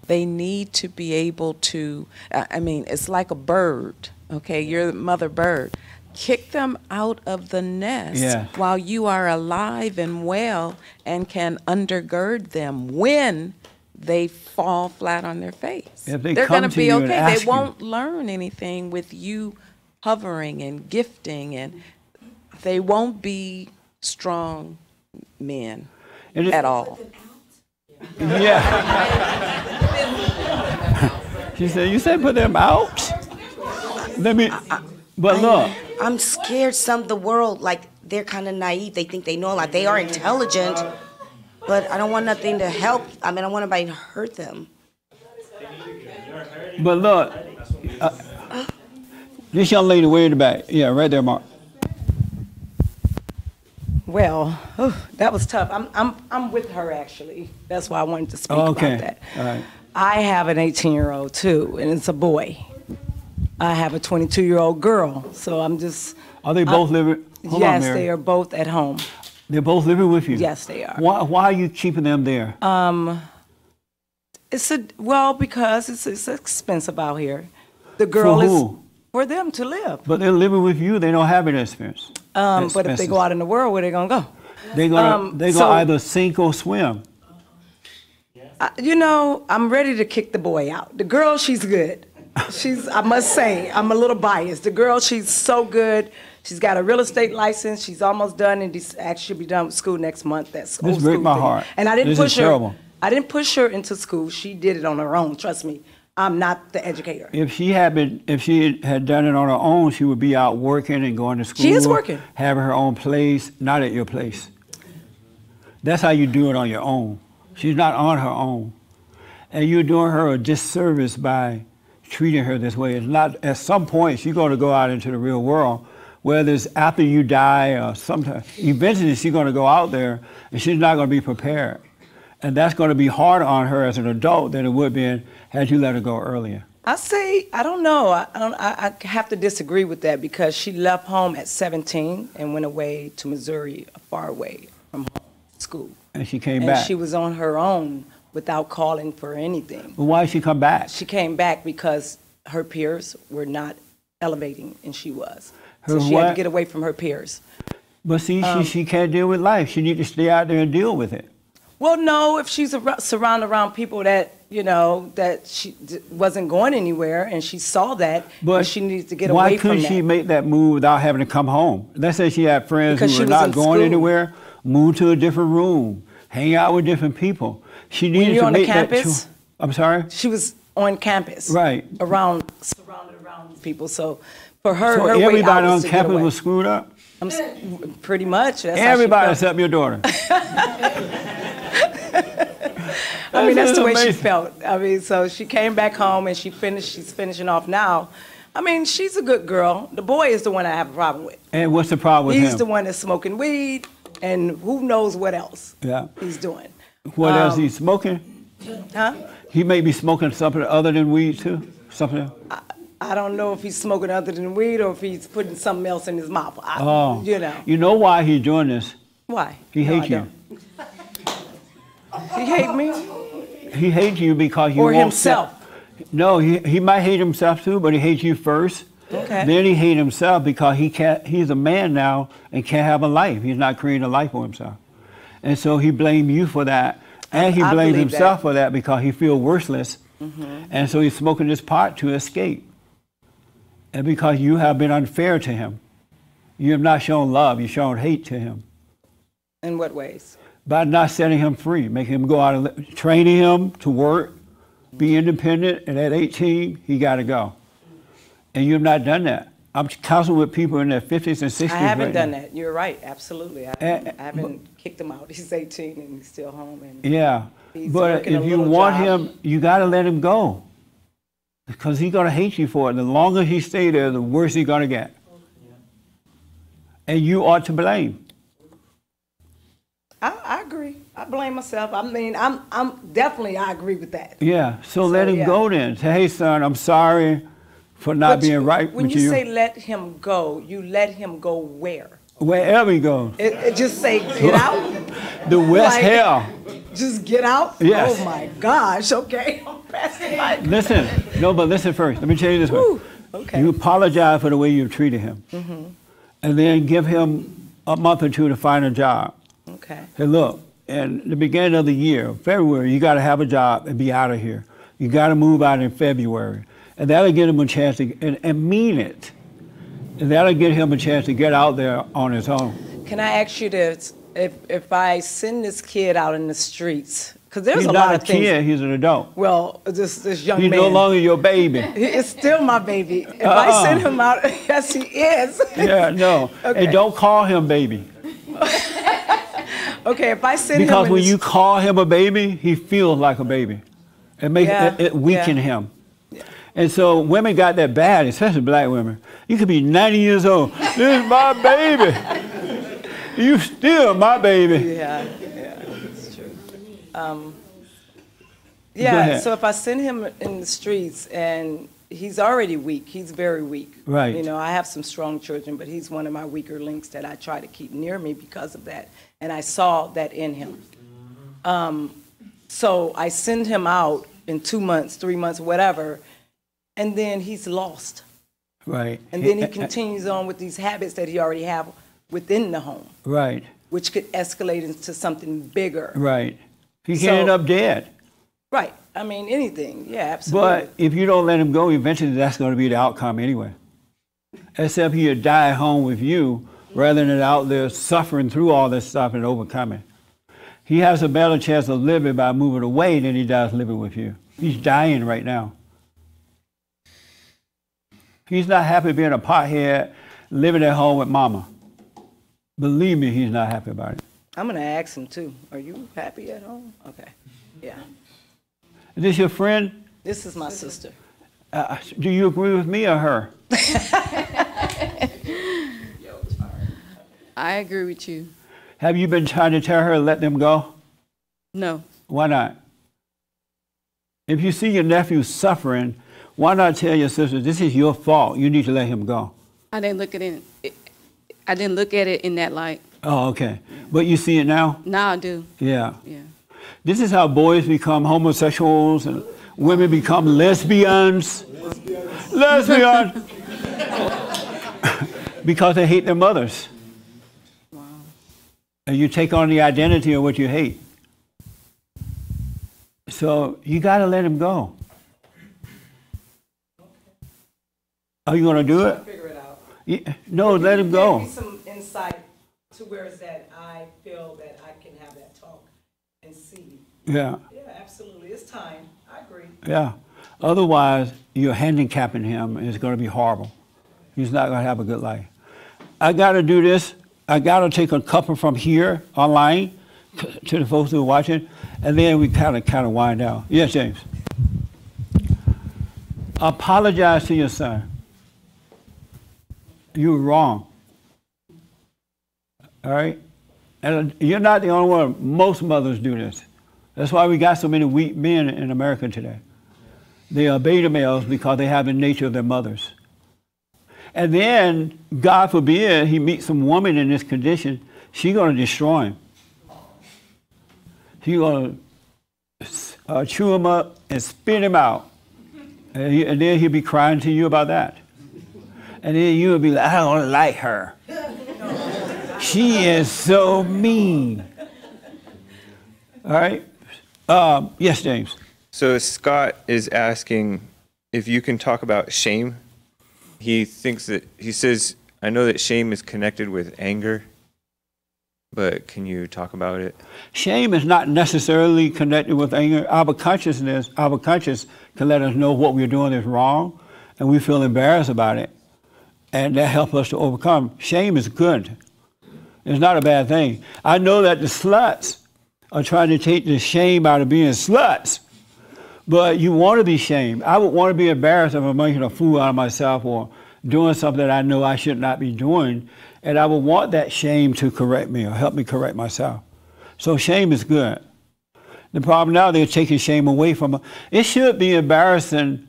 Speaker 19: They need to be able to, I mean, it's like a bird, okay? You're the mother bird. Kick them out of the nest
Speaker 1: Yes.
Speaker 19: while you are alive and well and can undergird them when they fall flat on their face.
Speaker 1: If they
Speaker 19: They're
Speaker 1: come
Speaker 19: going
Speaker 1: to
Speaker 19: be
Speaker 1: you and
Speaker 19: okay.
Speaker 1: ask
Speaker 19: They
Speaker 1: you-
Speaker 19: won't learn anything with you hovering and gifting, and they won't be strong men at all.
Speaker 1: Yeah. She said, "You said put them out." Let me. But look,
Speaker 12: I'm scared some of the world, like, they're kind of naive. They think they know a lot. They are intelligent, but I don't want nothing to help. I mean, I don't want anybody to hurt them.
Speaker 1: but look. This young lady way in the back. Yeah, right there, Mark.
Speaker 20: Well, that was tough. I'm with her actually. That's why I wanted to speak
Speaker 1: Okay.
Speaker 20: about that.
Speaker 1: All right.
Speaker 20: I have an 18-year-old too, and it's a boy. I have a 22-year-old girl, so I'm just.
Speaker 1: Are they both living? Hold on,
Speaker 20: Yes,
Speaker 1: Mary.
Speaker 20: they are both at home.
Speaker 1: They're both living with you.
Speaker 20: Yes, they are.
Speaker 1: Why are you keeping them there?
Speaker 20: Because it's expensive out here. The girl
Speaker 1: For
Speaker 20: is
Speaker 1: who?
Speaker 20: for them to live.
Speaker 1: But they're living with you. They don't have an experience.
Speaker 20: But if they go out in the world, where they gonna go?
Speaker 1: They gonna
Speaker 20: so-
Speaker 1: either sink or swim.
Speaker 20: I'm ready to kick the boy out. The girl, she's good. I must say, I'm a little biased. The girl, she's so good. She's got a real estate license. She's almost done, and actually she'll be done with school next month. That's
Speaker 1: This
Speaker 20: old
Speaker 1: break
Speaker 20: school
Speaker 1: my
Speaker 20: thing.
Speaker 1: heart.
Speaker 20: And I didn't
Speaker 1: This
Speaker 20: push
Speaker 1: is
Speaker 20: her.
Speaker 1: terrible.
Speaker 20: I didn't push her into school. She did it on her own. Trust me. I'm not the educator.
Speaker 1: If she had done it on her own, she would be out working and going to school.
Speaker 20: She is working.
Speaker 1: Having her own place, not at your place. That's how you do it on your own. She's not on her own. And you're doing her a disservice by treating her this way. It's not, at some point, she's going to go out into the real world, whether it's after you die or sometime. Eventually, she's going to go out there, and she's not going to be prepared. And that's going to be harder on her as an adult than it would be had you let her go earlier.
Speaker 20: I don't know. I have to disagree with that because she left home at 17 and went away to Missouri, far away from home, school.
Speaker 1: And she came
Speaker 20: And
Speaker 1: back.
Speaker 20: she was on her own without calling for anything.
Speaker 1: But why did she come back?
Speaker 20: She came back because her peers were not elevating, and she was.
Speaker 1: Her
Speaker 20: So she had to
Speaker 1: what?
Speaker 20: get away from her peers.
Speaker 1: But see, she can't deal with life. She needs to stay out there and deal with it.
Speaker 20: Well, no, if she's surrounded around people that, that she wasn't going anywhere, and she saw that,
Speaker 1: But
Speaker 20: she needs to get
Speaker 1: why
Speaker 20: away from
Speaker 1: couldn't
Speaker 20: that.
Speaker 1: she make that move without having to come home? Let's say she had friends
Speaker 20: Because
Speaker 1: who
Speaker 20: she
Speaker 1: were
Speaker 20: was
Speaker 1: not
Speaker 20: in
Speaker 1: going
Speaker 20: school.
Speaker 1: anywhere, move to a different room, hang out with different people. She
Speaker 20: When
Speaker 1: needed
Speaker 20: you're
Speaker 1: to
Speaker 20: on the
Speaker 1: make that
Speaker 20: campus?
Speaker 1: I'm sorry?
Speaker 20: She was on campus.
Speaker 1: Right.
Speaker 20: Surrounded around people. So for her,
Speaker 1: So
Speaker 20: her way out
Speaker 1: everybody
Speaker 20: was
Speaker 1: on
Speaker 20: to get
Speaker 1: campus
Speaker 20: away.
Speaker 1: was screwed up?
Speaker 20: Pretty much. That's
Speaker 1: Everybody
Speaker 20: how she
Speaker 1: except your daughter.
Speaker 20: I mean, that's the way she
Speaker 1: amazing.
Speaker 20: felt. I mean, so she came back home and she's finishing off now. I mean, she's a good girl. The boy is the one I have a problem with.
Speaker 1: And what's the problem with
Speaker 20: He's
Speaker 1: him?
Speaker 20: the one that's smoking weed and who knows what else
Speaker 1: Yeah.
Speaker 20: he's doing.
Speaker 1: What else he's smoking?
Speaker 20: Huh?
Speaker 1: He may be smoking something other than weed too? Something?
Speaker 20: I don't know if he's smoking other than weed or if he's putting something else in his mouth.
Speaker 1: Oh.
Speaker 20: You know.
Speaker 1: You know why he's doing this?
Speaker 20: Why?
Speaker 1: He
Speaker 20: No,
Speaker 1: hates
Speaker 20: I
Speaker 1: you.
Speaker 20: don't. He hate me?
Speaker 1: He hates you because you
Speaker 20: Or
Speaker 1: won't
Speaker 20: himself.
Speaker 1: No, he might hate himself too, but he hates you first.
Speaker 20: Okay.
Speaker 1: Then he hates himself because he's a man now and can't have a life. He's not creating a life for himself. And so he blames you for that. And he
Speaker 20: I
Speaker 1: blames
Speaker 20: believe
Speaker 1: himself
Speaker 20: that.
Speaker 1: for that because he feels worthless.
Speaker 20: Mhm.
Speaker 1: And so he's smoking this pot to escape. And because you have been unfair to him. You have not shown love, you've shown hate to him.
Speaker 20: In what ways?
Speaker 1: By not setting him free, making him go out and training him to work, be independent, and at 18, he got to go. And you have not done that. I'm counseling with people in their 50s and 60s.
Speaker 20: I haven't
Speaker 1: right
Speaker 20: done
Speaker 1: now.
Speaker 20: that. You're right. Absolutely. I haven't kicked him out. He's 18 and he's still home. And
Speaker 1: Yeah,
Speaker 20: he's
Speaker 1: but
Speaker 20: working a
Speaker 1: if you
Speaker 20: little
Speaker 1: want
Speaker 20: job.
Speaker 1: him, you got to let him go. Because he's going to hate you for it. The longer he stays there, the worse he's going to get. And you ought to blame.
Speaker 20: I agree. I blame myself. I mean, I'm definitely, I agree with that.
Speaker 1: Yeah, so let him
Speaker 20: yeah.
Speaker 1: go then. Say, hey, son, I'm sorry for not
Speaker 20: But
Speaker 1: being right
Speaker 20: When
Speaker 1: with
Speaker 20: you
Speaker 1: you.
Speaker 20: say let him go, you let him go where?
Speaker 1: Wherever he goes.
Speaker 20: It just say get out?
Speaker 1: The West
Speaker 20: Like,
Speaker 1: Hell.
Speaker 20: Just get out?
Speaker 1: Yes.
Speaker 20: Oh my gosh, okay. I'm passing by.
Speaker 1: Listen, no, but listen first. Let me tell you this way.
Speaker 20: okay.
Speaker 1: You apologize for the way you've treated him.
Speaker 20: Mm-hmm.
Speaker 1: And then give him a month or two to find a job.
Speaker 20: Okay.
Speaker 1: Say, look, in the beginning of the year, February, you got to have a job and be out of here. You got to move out in February. And that'll give him a chance to, and mean it. And that'll give him a chance to get out there on his own.
Speaker 20: Can I ask you this? If I send this kid out in the streets, because there's
Speaker 1: He's
Speaker 20: a
Speaker 1: not
Speaker 20: lot
Speaker 1: a
Speaker 20: of things.
Speaker 1: kid, he's an adult.
Speaker 20: Well, this young
Speaker 1: He's
Speaker 20: man.
Speaker 1: no longer your baby.
Speaker 20: It's still my baby. If I send him out, yes, he is.
Speaker 1: Yeah, no.
Speaker 20: Okay.
Speaker 1: And don't call him baby.
Speaker 20: Okay, if I send him
Speaker 1: Because
Speaker 20: in
Speaker 1: when
Speaker 20: the
Speaker 1: you call him a baby, he feels like a baby. It makes it weaken him. And so women got that bad, especially black women. You could be 90 years old. This is my baby. You still my baby.
Speaker 20: Yeah, it's true.
Speaker 1: Go
Speaker 20: Yeah,
Speaker 1: ahead.
Speaker 20: so if I send him in the streets and he's already weak, he's very weak.
Speaker 1: Right.
Speaker 20: You know, I have some strong children, but he's one of my weaker links that I try to keep near me because of that. And I saw that in him. So I send him out in 2 months, 3 months, whatever, and then he's lost.
Speaker 1: Right.
Speaker 20: And then he continues on with these habits that he already have within the home,
Speaker 1: Right,
Speaker 20: which could escalate into something bigger.
Speaker 1: right. He
Speaker 20: So-
Speaker 1: can end up dead.
Speaker 20: Right. I mean, anything. Yeah, absolutely.
Speaker 1: But if you don't let him go, eventually that's going to be the outcome anyway. Except he'll die at home with you rather than out there suffering through all this stuff and overcoming. He has a better chance of living by moving away than he does living with you. He's dying right now. He's not happy being a pothead, living at home with mama. Believe me, he's not happy about it.
Speaker 20: I'm going to ask him too. Are you happy at home? Okay. Yeah.
Speaker 1: Is this your friend?
Speaker 20: This is my sister.
Speaker 1: Do you agree with me or her?
Speaker 18: I agree with you.
Speaker 1: Have you been trying to tell her to let them go?
Speaker 18: No.
Speaker 1: Why not? If you see your nephew suffering, why not tell your sister, this is your fault, you need to let him go?
Speaker 18: I didn't look at it. I didn't look at it in that light.
Speaker 1: Oh, okay. But you see it now?
Speaker 18: Now I do.
Speaker 1: Yeah.
Speaker 18: Yeah.
Speaker 1: This is how boys become homosexuals and women become lesbians. Lesbian! Because they hate their mothers.
Speaker 18: Wow.
Speaker 1: And you take on the identity of what you hate. So you got to let him go. Are you going to do it?
Speaker 20: Figure it out.
Speaker 1: Yeah. No, let him go.
Speaker 20: Give me some insight to where it's that I feel that I can have that talk and see.
Speaker 1: Yeah.
Speaker 20: Yeah, absolutely. It's time. I agree.
Speaker 1: Yeah. Otherwise, you're handicapping him, and it's going to be horrible. He's not going to have a good life. I got to do this. I got to take a couple from here online to the folks who are watching, and then we kind of wind down. Yes, James. Apologize to your son. You were wrong. All right? And you're not the only one. Most mothers do this. That's why we got so many weak men in America today. They are beta males because they have the nature of their mothers. And then, God forbid, he meets some woman in this condition, she's going to destroy him. She's going to chew him up and spit him out. And then he'll be crying to you about that. And then you'll be like, I don't like her. She is so mean. All right? Yes, James.
Speaker 13: So Scott is asking if you can talk about shame. He says, I know that shame is connected with anger, but can you talk about it?
Speaker 1: Shame is not necessarily connected with anger. Our conscience can let us know what we're doing is wrong, and we feel embarrassed about it. And that helps us to overcome. Shame is good. It's not a bad thing. I know that the sluts are trying to take the shame out of being sluts. But you want to be shamed. I would want to be embarrassed if I'm making a fool out of myself or doing something that I know I should not be doing. And I would want that shame to correct me or help me correct myself. So shame is good. The problem now, they're taking shame away from us. It should be embarrassing.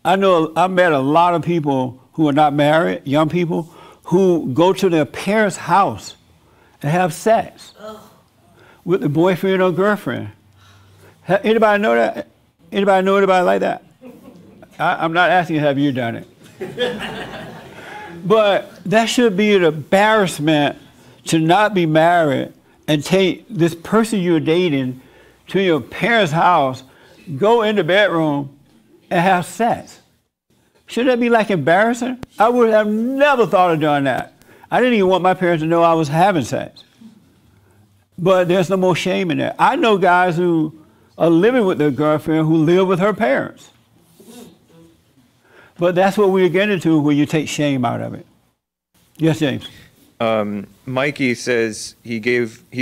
Speaker 1: I know I've met a lot of people who are not married, young people, who go to their parents' house and have sex with the boyfriend or girlfriend. Anybody know that? Anybody know anybody like that? I'm not asking, have you done it? But that should be an embarrassment to not be married and take this person you're dating to your parents' house, go in the bedroom, and have sex? Should that be like embarrassing? I would have never thought of doing that. I didn't even want my parents to know I was having sex. But there's no more shame in that. I know guys who are living with their girlfriend who live with her parents. But that's what we're getting to when you take shame out of it. Yes, James.
Speaker 13: Mikey says he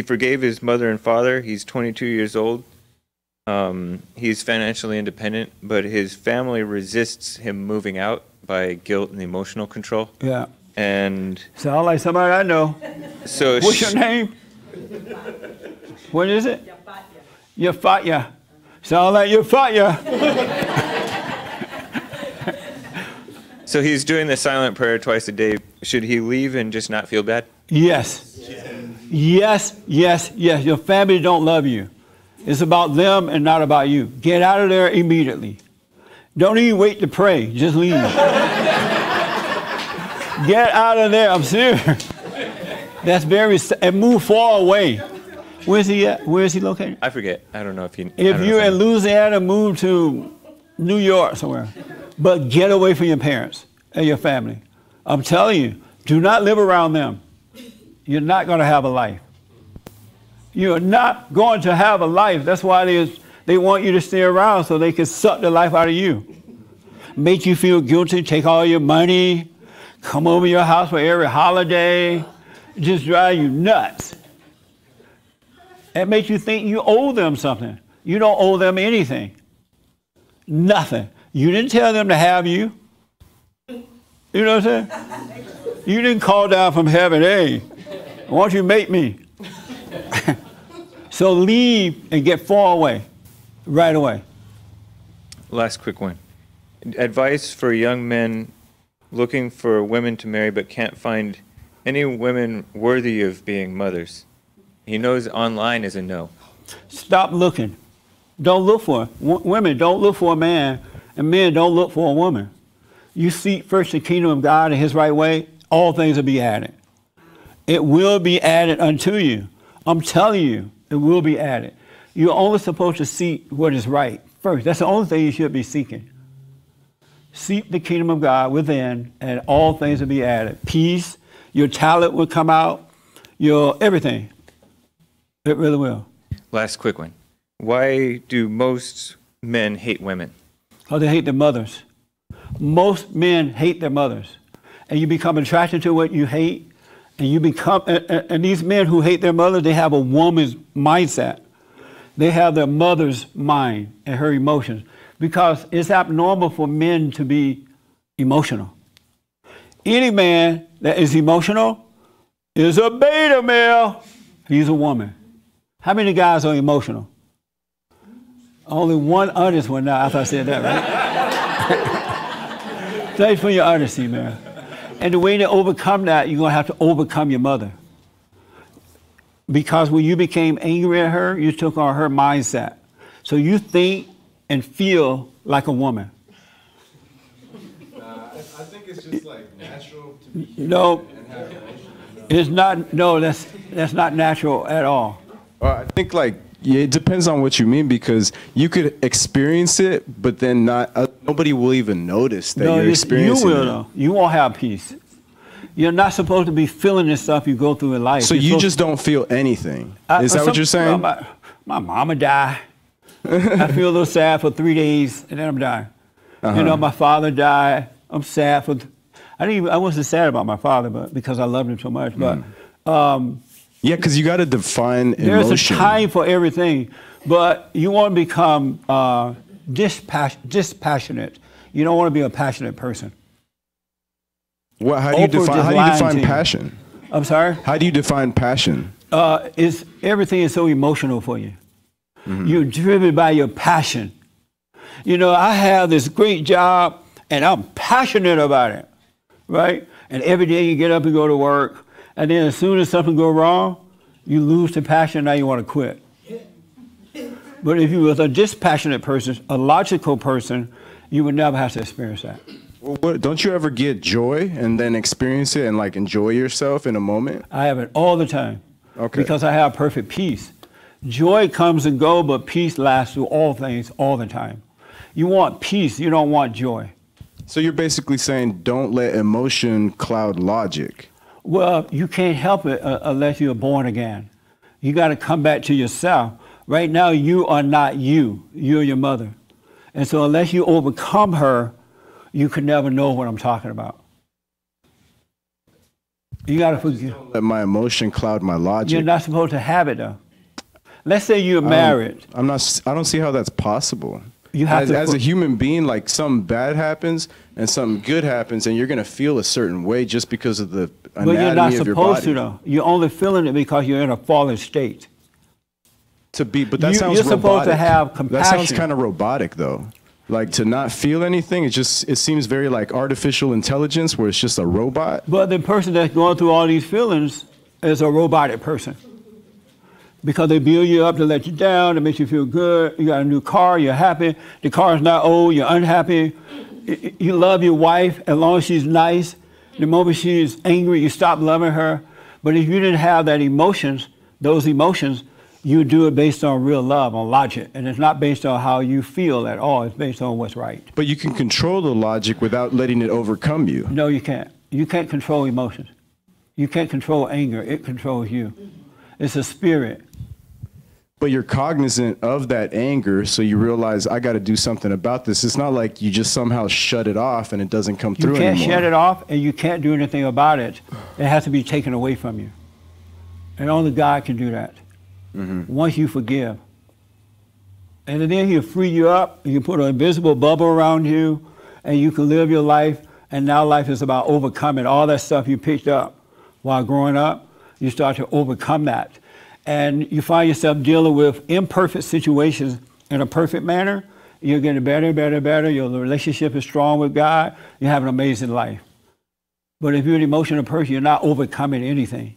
Speaker 13: forgave his mother and father. He's 22 years old. He's financially independent, but his family resists him moving out by guilt and emotional control.
Speaker 1: Yeah.
Speaker 13: And
Speaker 1: sound like somebody I know.
Speaker 13: So
Speaker 1: what's your name? What is it? Yafatya. Sound like Yafatya.
Speaker 13: So he's doing the silent prayer twice a day. Should he leave and just not feel bad?
Speaker 1: Yes. Yes, yes, yes. Your family don't love you. It's about them and not about you. Get out of there immediately. Don't even wait to pray. Just leave. Get out of there. I'm serious. That's very, and move far away. Where's he at? Where is he located?
Speaker 13: I forget. I don't know if he.
Speaker 1: If you're in Louisiana, move to New York somewhere. But get away from your parents and your family. I'm telling you, do not live around them. You're not going to have a life. You're not going to have a life. That's why they want you to stay around so they can suck the life out of you. Make you feel guilty, take all your money, come over your house for every holiday, just drive you nuts. It makes you think you owe them something. You don't owe them anything. Nothing. You didn't tell them to have you. You know what I'm saying? You didn't call down from heaven, hey, why don't you make me? So leave and get far away, right away.
Speaker 13: Last quick one. Advice for young men looking for women to marry but can't find any women worthy of being mothers. He knows online is a no.
Speaker 1: Stop looking. Don't look for it. Women, don't look for a man, and men, don't look for a woman. You seek first the kingdom of God in his right way, all things will be added. It will be added unto you. I'm telling you, it will be added. You're only supposed to seek what is right first. That's the only thing you should be seeking. Seek the kingdom of God within, and all things will be added. Peace, your talent will come out, your everything. It really will.
Speaker 13: Last quick one. Why do most men hate women?
Speaker 1: Because they hate their mothers. Most men hate their mothers. And you become attracted to what you hate, and you become, and these men who hate their mother, they have a woman's mindset. They have their mother's mind and her emotions, because it's abnormal for men to be emotional. Any man that is emotional is a beta male. He's a woman. How many guys are emotional? Only one honest one now, after I said that, right? Thanks for your honesty, man. And the way to overcome that, you're going to have to overcome your mother. Because when you became angry at her, you took on her mindset. So you think and feel like a woman.
Speaker 14: I think it's just like natural to be
Speaker 1: No, it's not. No, that's not natural at all.
Speaker 14: Well, I think like it depends on what you mean, because you could experience it, but then nobody will even notice that you're experiencing
Speaker 1: you will,
Speaker 14: it.
Speaker 1: though. You won't have peace. You're not supposed to be feeling this stuff you go through in life.
Speaker 14: So you just don't feel anything. Is that what you're saying?
Speaker 1: My mama died. I feel a little sad for 3 days, and then I'm dying. You know, my father died. I'm sad for. I wasn't sad about my father, but because I loved him so much. But
Speaker 14: yeah, because you got to define
Speaker 1: there's
Speaker 14: emotion.
Speaker 1: a time for everything, but you want to become dispassionate. You don't want to be a passionate person.
Speaker 14: How do you define passion?
Speaker 1: I'm sorry?
Speaker 14: How do you define passion?
Speaker 1: Everything is so emotional for you. You're driven by your passion. You know, I have this great job, and I'm passionate about it, right? And every day you get up and go to work, and then as soon as something goes wrong, you lose the passion, now you want to quit. But if you were a dispassionate person, a logical person, you would never have to experience that.
Speaker 14: Well, don't you ever get joy and then experience it and like enjoy yourself in a moment?
Speaker 1: I have it all the time.
Speaker 14: Okay.
Speaker 1: Because I have perfect peace. Joy comes and goes, but peace lasts through all things all the time. You want peace, you don't want joy.
Speaker 14: So you're basically saying don't let emotion cloud logic.
Speaker 1: Well, you can't help it unless you're born again. You got to come back to yourself. Right now, you are not you. You're your mother. And so unless you overcome her, you could never know what I'm talking about. You got to forgive.
Speaker 14: Let my emotion cloud my logic.
Speaker 1: You're not supposed to have it, though. Let's say you're married.
Speaker 14: I don't see how that's possible.
Speaker 1: You have
Speaker 14: as a human being, like something bad happens and something good happens, and you're gonna feel a certain way just because of the anatomy
Speaker 1: But you're not
Speaker 14: of your
Speaker 1: supposed
Speaker 14: body.
Speaker 1: to, though. You're only feeling it because you're in a fallen state.
Speaker 14: But that sounds
Speaker 1: You're supposed to
Speaker 14: robotic.
Speaker 1: have compassion.
Speaker 14: That sounds kind of robotic, though. Like to not feel anything, it seems very like artificial intelligence, where it's just a robot.
Speaker 1: But the person that's going through all these feelings is a robotic person. Because they build you up to let you down, to make you feel good. You got a new car, you're happy. The car is not old, you're unhappy. You love your wife as long as she's nice. The moment she's angry, you stop loving her. But if you didn't have those emotions, you do it based on real love, on logic. And it's not based on how you feel at all. It's based on what's right.
Speaker 14: But you can control the logic without letting it overcome you.
Speaker 1: No, you can't. You can't control emotions. You can't control anger. It controls you. It's a spirit.
Speaker 14: But you're cognizant of that anger, so you realize I got to do something about this. It's not like you just somehow shut it off and it doesn't come through
Speaker 1: anymore. You can't shut it off, and you can't do anything about it. It has to be taken away from you. And only God can do that. Once you forgive. And then He'll free you up. You put an invisible bubble around you, and you can live your life. And now life is about overcoming all that stuff you picked up while growing up. You start to overcome that. And you find yourself dealing with imperfect situations in a perfect manner. You're getting better, better, better. Your relationship is strong with God. You have an amazing life. But if you're an emotional person, you're not overcoming anything.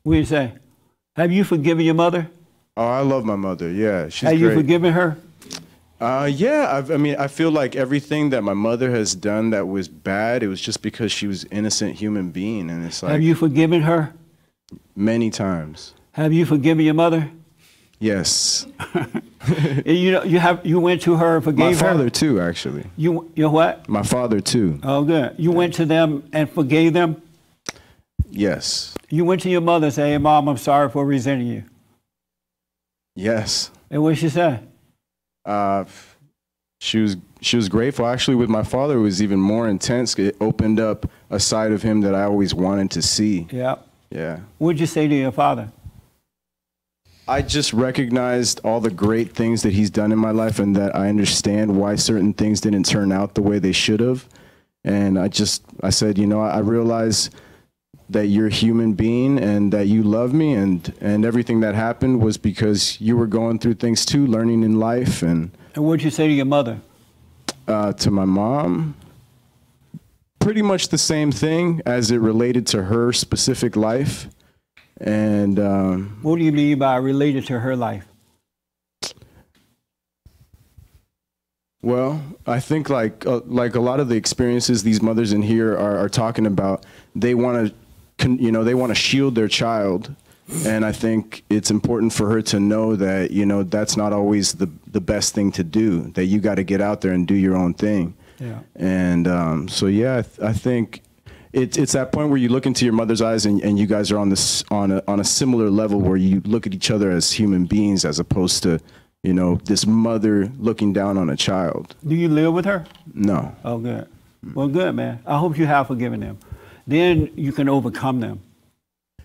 Speaker 1: What do you say? Have you forgiven your mother?
Speaker 14: Oh, I love my mother. Yeah, she's
Speaker 1: Have you
Speaker 14: great.
Speaker 1: forgiven her?
Speaker 14: Yeah, I feel like everything that my mother has done that was bad, it was just because she was an innocent human being, and it's like.
Speaker 1: Have you forgiven her?
Speaker 14: Many times.
Speaker 1: Have you forgiven your mother?
Speaker 14: Yes.
Speaker 1: You went to her and forgave her?
Speaker 14: My father too, actually.
Speaker 1: You're what?
Speaker 14: My father too.
Speaker 1: Oh, good. You went to them and forgave them?
Speaker 14: Yes.
Speaker 1: You went to your mother and said, "Hey, Mom, I'm sorry for resenting you."
Speaker 14: Yes.
Speaker 1: And what did she say?
Speaker 14: She was grateful. Actually, with my father, it was even more intense. It opened up a side of him that I always wanted to see.
Speaker 1: Yeah.
Speaker 14: Yeah.
Speaker 1: What did you say to your father?
Speaker 14: I just recognized all the great things that he's done in my life, and that I understand why certain things didn't turn out the way they should have. And I said, I realize that you're a human being and that you love me, and everything that happened was because you were going through things too, learning in life. And
Speaker 1: what did you say to your mother?
Speaker 14: To my mom, pretty much the same thing as it related to her specific life. And
Speaker 1: what do you mean by related to her life?
Speaker 14: Well, I think like a lot of the experiences these mothers in here are talking about, they want to shield their child, and I think it's important for her to know that that's not always the best thing to do. That you got to get out there and do your own thing.
Speaker 1: Yeah.
Speaker 14: And I think it's that point where you look into your mother's eyes and you guys are on a similar level where you look at each other as human beings as opposed to this mother looking down on a child.
Speaker 1: Do you live with her?
Speaker 14: No.
Speaker 1: Oh, good. Well, good, man. I hope you have forgiven them. Then you can overcome them.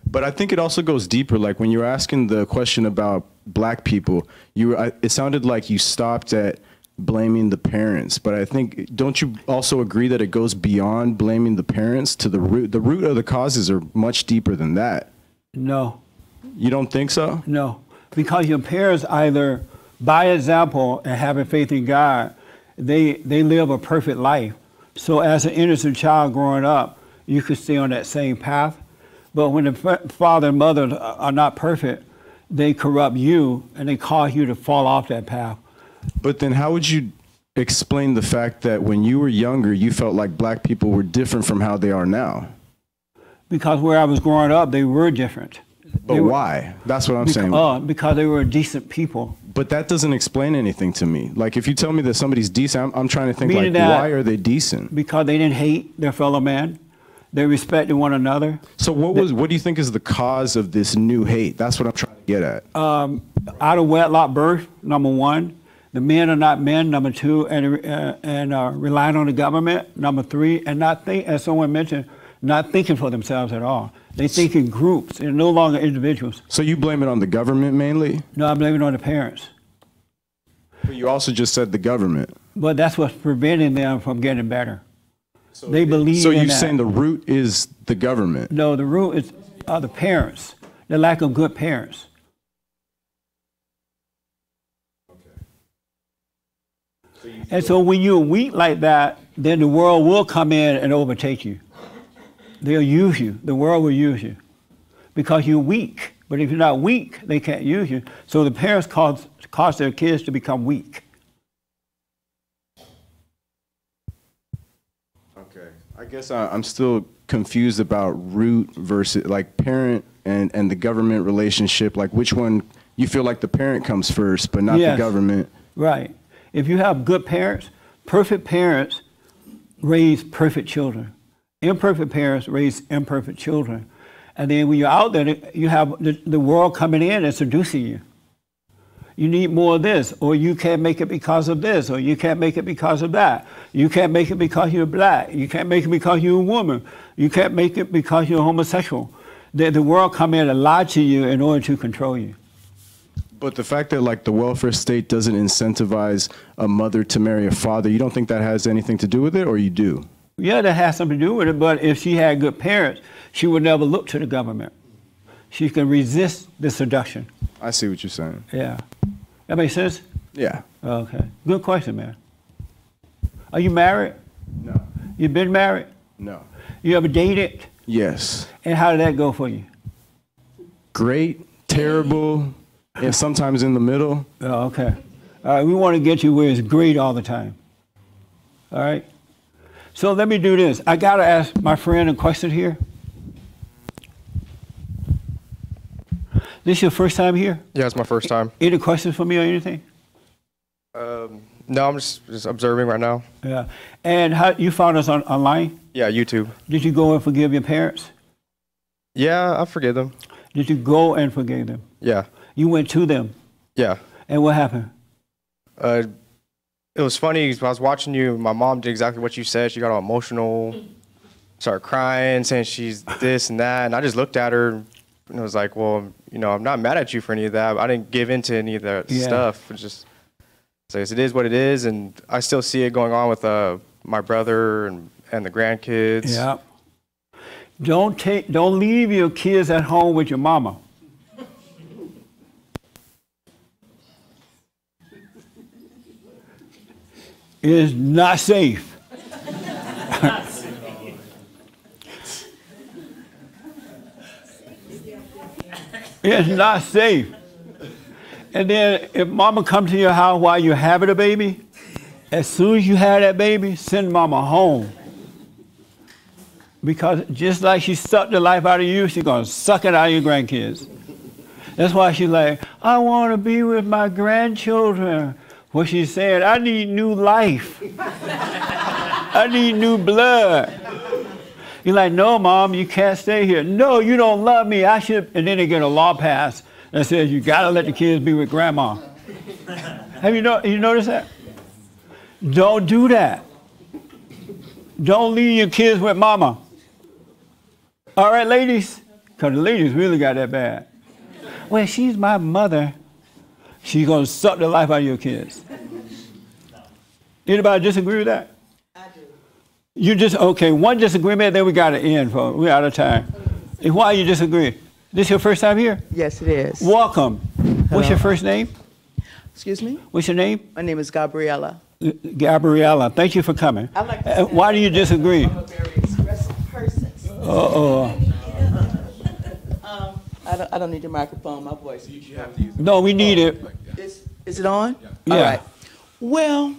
Speaker 14: But I think it also goes deeper. Like when you were asking the question about black people, it sounded like you stopped at blaming the parents. But I think, don't you also agree that it goes beyond blaming the parents to the root? The root of the causes are much deeper than that.
Speaker 1: No.
Speaker 14: You don't think so?
Speaker 1: No. Because your parents either, by example and having faith in God, they live a perfect life. So as an innocent child growing up, you could stay on that same path. But when the father and mother are not perfect, they corrupt you and they cause you to fall off that path.
Speaker 14: But then how would you explain the fact that when you were younger, you felt like black people were different from how they are now?
Speaker 1: Because where I was growing up, they were different.
Speaker 14: But why? That's what I'm saying.
Speaker 1: Because they were decent people.
Speaker 14: But that doesn't explain anything to me. Like, if you tell me that somebody's decent, I'm trying to think,
Speaker 1: Meaning
Speaker 14: like,
Speaker 1: that-
Speaker 14: why are they decent?
Speaker 1: Because they didn't hate their fellow man. They respected one another.
Speaker 14: So what do you think is the cause of this new hate? That's what I'm trying to get at.
Speaker 1: Out of wedlock birth, number one. The men are not men, number two, and relying on the government, number three, and as someone mentioned, not thinking for themselves at all. They think in groups. They're no longer individuals.
Speaker 14: So you blame it on the government mainly?
Speaker 1: No, I blame it on the parents.
Speaker 14: But you also just said the government.
Speaker 1: But that's what's preventing them from getting better. They believe
Speaker 14: So
Speaker 1: in
Speaker 14: you're
Speaker 1: that.
Speaker 14: saying the root is the government?
Speaker 1: No, the root is the parents. The lack of good parents. And so when you're weak like that, then the world will come in and overtake you. They'll use you. The world will use you because you're weak. But if you're not weak, they can't use you. So the parents cause their kids to become weak.
Speaker 14: Okay. I guess I'm still confused about root versus like parent and the government relationship. Like which one you feel like the parent comes first, but not
Speaker 1: Yes.
Speaker 14: the government.
Speaker 1: Right. If you have good parents, perfect parents raise perfect children. Imperfect parents raise imperfect children. And then when you're out there, you have the world coming in and seducing you. You need more of this, or you can't make it because of this, or you can't make it because of that. You can't make it because you're black. You can't make it because you're a woman. You can't make it because you're homosexual. The world come in and lie to you in order to control you.
Speaker 14: But the fact that like the welfare state doesn't incentivize a mother to marry a father, you don't think that has anything to do with it, or you do?
Speaker 1: Yeah, that has something to do with it, but if she had good parents, she would never look to the government. She can resist the seduction.
Speaker 14: I see what you're saying.
Speaker 1: Yeah. That makes sense?
Speaker 14: Yeah.
Speaker 1: Okay. Good question, man. Are you married?
Speaker 14: No.
Speaker 1: You been married?
Speaker 14: No.
Speaker 1: You ever dated?
Speaker 14: Yes.
Speaker 1: And how did that go for you?
Speaker 14: Great, terrible, and sometimes in the middle.
Speaker 1: Oh, okay. All right, we want to get you where it's great all the time. All right? So let me do this. I got to ask my friend a question here. This your first time here?
Speaker 21: Yeah, it's my first time.
Speaker 1: Any questions for me or anything?
Speaker 21: No, I'm just observing right now.
Speaker 1: Yeah. And how you found us online?
Speaker 21: Yeah, YouTube.
Speaker 1: Did you go and forgive your parents?
Speaker 21: Yeah, I forgive them.
Speaker 1: Did you go and forgive them?
Speaker 21: Yeah.
Speaker 1: You went to them?
Speaker 21: Yeah.
Speaker 1: And what happened?
Speaker 21: It was funny. I was watching you. My mom did exactly what you said. She got all emotional, started crying, saying she's this and that. And I just looked at her and was like, well, you know, I'm not mad at you for any of that. I didn't give in to any of that stuff. It's just, so it is what it is. And I still see it going on with my brother and the grandkids.
Speaker 1: Yeah. Don't leave your kids at home with your mama. It is not safe. It's not safe. And then if mama comes to your house while you're having a baby, as soon as you have that baby, send mama home. Because just like she sucked the life out of you, she's going to suck it out of your grandkids. That's why she's like, I want to be with my grandchildren. What she's saying, I need new life. I need new blood. You're like, no, Mom, you can't stay here. No, you don't love me. I should. And then they get a law passed that says you got to let the kids be with grandma. Have you noticed that? Don't do that. Don't leave your kids with mama. All right, ladies? Because the ladies really got that bad. Well, she's my mother. She's going to suck the life out of your kids. Anybody disagree with that? I do. You just, okay, one disagreement, then we got to end, folks. We're out of time. And why you disagree? This your first time here?
Speaker 22: Yes, it is.
Speaker 1: Welcome. What's your first name?
Speaker 22: Excuse me?
Speaker 1: What's your name?
Speaker 22: My name is Gabriella.
Speaker 1: Gabriella. Thank you for coming.
Speaker 22: I like to
Speaker 1: why do you disagree?
Speaker 22: I'm a very expressive person.
Speaker 1: Uh-oh.
Speaker 22: I don't need the microphone, my voice.
Speaker 1: No, we need it.
Speaker 22: Is it on?
Speaker 1: Yeah.
Speaker 22: All right. Well,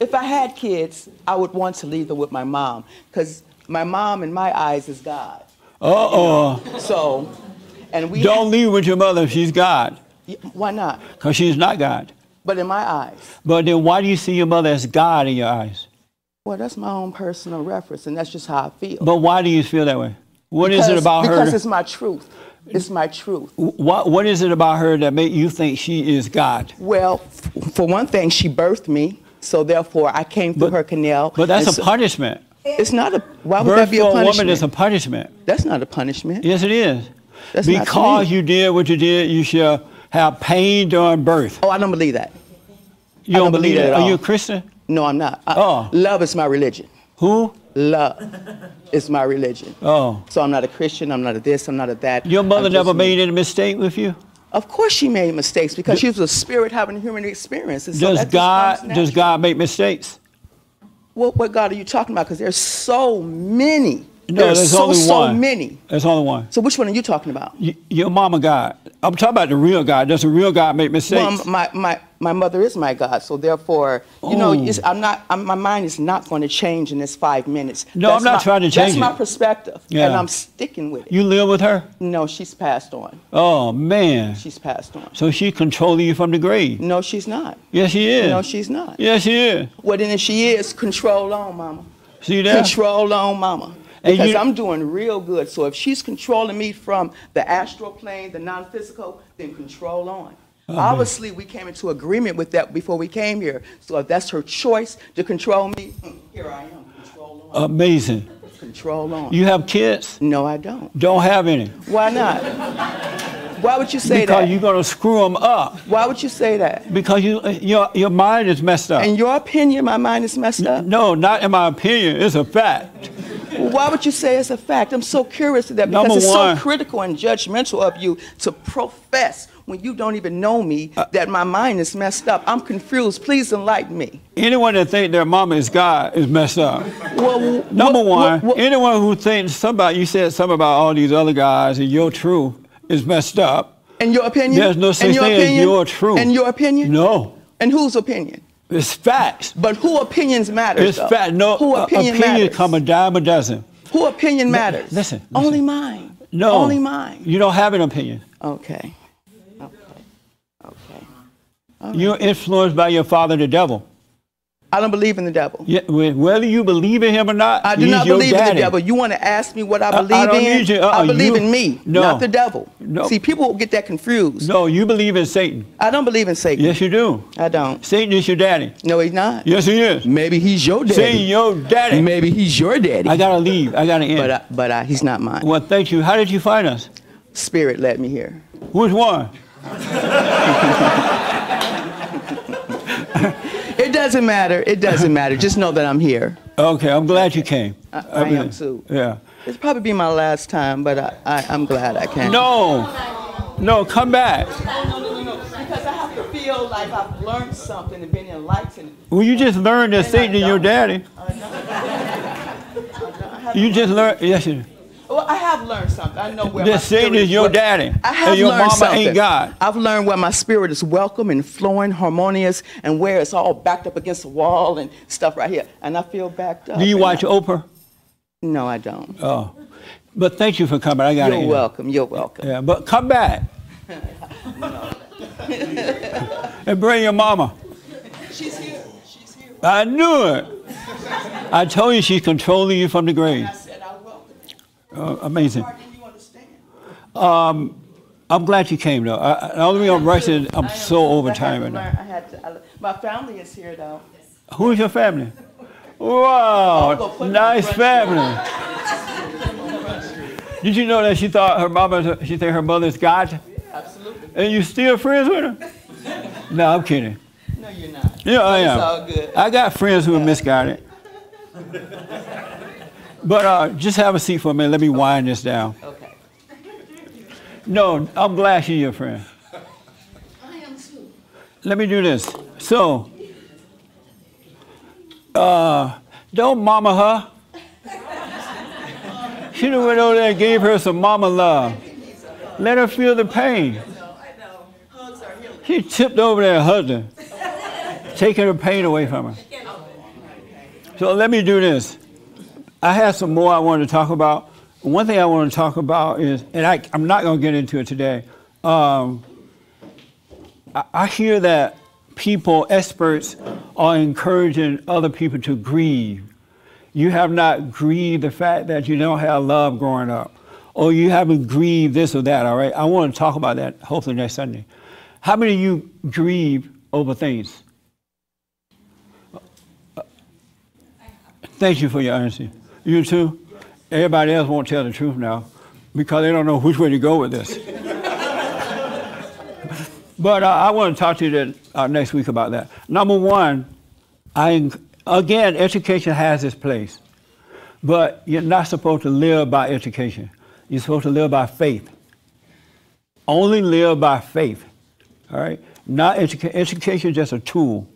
Speaker 22: if I had kids, I would want to leave them with my mom, because my mom, in my eyes, is God. So, and we
Speaker 1: don't leave with your mother if she's God.
Speaker 22: Why not?
Speaker 1: Because she's not God.
Speaker 22: But in my eyes.
Speaker 1: But then why do you see your mother as God in your eyes?
Speaker 22: Well, that's my own personal reference, and that's just how I feel.
Speaker 1: But why do you feel that way? What is it about her?
Speaker 22: Because it's my truth. It's my truth.
Speaker 1: What is it about her that made you think she is God?
Speaker 22: Well, for one thing, she birthed me, so therefore I came through her canal.
Speaker 1: But that's a punishment.
Speaker 22: It's not a. Why would
Speaker 1: Birth
Speaker 22: that be a
Speaker 1: for
Speaker 22: punishment?
Speaker 1: a woman is a punishment.
Speaker 22: That's not a punishment.
Speaker 1: Yes, it is.
Speaker 22: That's not
Speaker 1: because
Speaker 22: to me.
Speaker 1: you did what you did, you shall have pain during birth.
Speaker 22: Oh, I don't believe that.
Speaker 1: You don't believe that?
Speaker 22: at
Speaker 1: Are
Speaker 22: all.
Speaker 1: you a Christian?
Speaker 22: No, I'm not.
Speaker 1: Oh.
Speaker 22: Love is my religion.
Speaker 1: Who?
Speaker 22: Love is my religion.
Speaker 1: Oh.
Speaker 22: So I'm not a Christian. I'm not a this. I'm not a that.
Speaker 1: Your mother
Speaker 22: I'm
Speaker 1: never
Speaker 22: just
Speaker 1: made any mistake with you?
Speaker 22: Of course she made mistakes because she was a spirit having a human experience. And so
Speaker 1: Does
Speaker 22: that just comes
Speaker 1: God
Speaker 22: natural.
Speaker 1: make mistakes?
Speaker 22: What God are you talking about? Because there's so many.
Speaker 1: No, there's only
Speaker 22: so
Speaker 1: one.
Speaker 22: many.
Speaker 1: There's only one.
Speaker 22: So which one are you talking about?
Speaker 1: Your mama God. I'm talking about the real God. Does the real God make mistakes?
Speaker 22: Well, my mother is my God, so therefore, you know, my mind is not going to change in this 5 minutes.
Speaker 1: No, I'm not trying to change
Speaker 22: That's my
Speaker 1: it.
Speaker 22: perspective,
Speaker 1: Yeah.
Speaker 22: and I'm sticking with it.
Speaker 1: You live with her?
Speaker 22: No, she's passed on.
Speaker 1: Oh, man.
Speaker 22: She's passed on.
Speaker 1: So she's controlling you from the grave?
Speaker 22: No, she's not.
Speaker 1: Yes, she is.
Speaker 22: No, she's not.
Speaker 1: Yes, she is.
Speaker 22: Well, then if she is, control on, mama.
Speaker 1: See that?
Speaker 22: Control on, mama.
Speaker 1: And
Speaker 22: Because
Speaker 1: you-
Speaker 22: I'm doing real good. So if she's controlling me from the astral plane, the non-physical, then control on.
Speaker 1: Oh,
Speaker 22: Obviously, we came into agreement with that before we came here. So if that's her choice to control me, here I am. Control on.
Speaker 1: Amazing.
Speaker 22: Control on.
Speaker 1: You have kids?
Speaker 22: No, I don't.
Speaker 1: Don't have any?
Speaker 22: Why not? Why would you say
Speaker 1: because
Speaker 22: that?
Speaker 1: you're going to screw them up.
Speaker 22: Why would you say that?
Speaker 1: Because your mind is messed up.
Speaker 22: In your opinion, my mind is messed up?
Speaker 1: No, not in my opinion. It's a fact.
Speaker 22: Well, why would you say it's a fact? I'm so curious to that because
Speaker 1: Number
Speaker 22: it's
Speaker 1: one.
Speaker 22: so critical and judgmental of you to profess when you don't even know me that my mind is messed up. I'm confused. Please enlighten me.
Speaker 1: Anyone that think their mama is God is messed up.
Speaker 22: Well,
Speaker 1: Number one, anyone who thinks you said something about all these other guys and your truth is messed up.
Speaker 22: In your opinion?
Speaker 1: There's no such
Speaker 22: In your
Speaker 1: thing as
Speaker 22: opinion?
Speaker 1: your truth.
Speaker 22: In your opinion?
Speaker 1: No.
Speaker 22: And whose opinion?
Speaker 1: It's facts.
Speaker 22: But who opinions matters?
Speaker 1: It's
Speaker 22: though?
Speaker 1: fact. No,
Speaker 22: Who opinion matters?
Speaker 1: come a dime a dozen.
Speaker 22: Who opinion matters?
Speaker 1: Listen.
Speaker 22: Only mine.
Speaker 1: No.
Speaker 22: Only mine.
Speaker 1: You don't have an opinion.
Speaker 22: Okay.
Speaker 1: You're influenced by your father, the devil.
Speaker 22: I don't believe in the devil.
Speaker 1: Yeah, whether you believe in him or not,
Speaker 22: I do
Speaker 1: he's
Speaker 22: not
Speaker 1: your
Speaker 22: believe in
Speaker 1: daddy.
Speaker 22: the devil. You want to ask me what I believe
Speaker 1: I don't
Speaker 22: in?
Speaker 1: need you.
Speaker 22: I believe in me,
Speaker 1: No.
Speaker 22: not the devil.
Speaker 1: No.
Speaker 22: See, people get that confused.
Speaker 1: No, you believe in Satan.
Speaker 22: I don't believe in Satan.
Speaker 1: Yes, you do.
Speaker 22: I don't.
Speaker 1: Satan is your daddy.
Speaker 22: No, he's not.
Speaker 1: Yes, he is.
Speaker 22: Maybe he's your daddy.
Speaker 1: Satan, your daddy.
Speaker 22: Maybe he's your daddy.
Speaker 1: I gotta leave. I gotta end.
Speaker 22: But he's not mine.
Speaker 1: Well, thank you. How did you find us?
Speaker 22: Spirit led me here.
Speaker 1: Which one?
Speaker 22: It doesn't matter. It doesn't matter. Just know that I'm here.
Speaker 1: Okay, I'm glad you came.
Speaker 22: I am too.
Speaker 1: Yeah.
Speaker 22: It's probably be my last time, but I'm glad I came.
Speaker 1: No, come back.
Speaker 22: No. Because I have to feel like I've learned something and been enlightened.
Speaker 1: Well, you just learned that Satan is your daddy. You just learned. Yes, you.
Speaker 22: Well, I have learned something. I know where
Speaker 1: That
Speaker 22: my
Speaker 1: Satan
Speaker 22: spirit
Speaker 1: is your daddy.
Speaker 22: I have
Speaker 1: And your
Speaker 22: learned
Speaker 1: mama
Speaker 22: something.
Speaker 1: ain't God.
Speaker 22: I've learned where my spirit is welcome and flowing, harmonious, and where it's all backed up against the wall and stuff right here. And I feel backed up.
Speaker 1: Do you
Speaker 22: and
Speaker 1: watch Oprah?
Speaker 22: No, I don't.
Speaker 1: Oh, but thank you for coming. I got it.
Speaker 22: You're welcome. You're welcome.
Speaker 1: Yeah, but come back and bring your mama.
Speaker 22: She's here. She's here.
Speaker 1: I knew it. I told you she's controlling you from the grave.
Speaker 22: I said I welcome you.
Speaker 1: Amazing.
Speaker 22: You understand?
Speaker 1: I'm glad you came though. The only reason I'm rushing, I'm so overtime right now.
Speaker 22: My family is here though.
Speaker 1: Who's your family? Wow, nice family. Did you know that she thought she think her mother's God?
Speaker 22: Absolutely.
Speaker 1: And you still friends with her? No, I'm kidding.
Speaker 22: No, you're not.
Speaker 1: Yeah, I am.
Speaker 22: It's all good.
Speaker 1: I got friends who are misguided. But just have a seat for a minute. Let me wind this down.
Speaker 22: Okay.
Speaker 1: No, I'm glad she's your friend.
Speaker 22: I am too.
Speaker 1: Let me do this. So, don't mama her. She done went over there and gave her some mama love. Let her feel the pain. She tipped over there and hugged her, taking her pain away from her. So let me do this. I have some more I want to talk about. One thing I want to talk about is, and I'm not going to get into it today. I hear that people, experts, are encouraging other people to grieve. You have not grieved the fact that you don't have love growing up, or you haven't grieved this or that, all right? I want to talk about that hopefully next Sunday. How many of you grieve over things? Thank you for your honesty. You too? Everybody else won't tell the truth now because they don't know which way to go with this. But I want to talk to you next week about that. Number one, again, education has its place, but you're not supposed to live by education. You're supposed to live by faith. Only live by faith, all right? Not education is just a tool.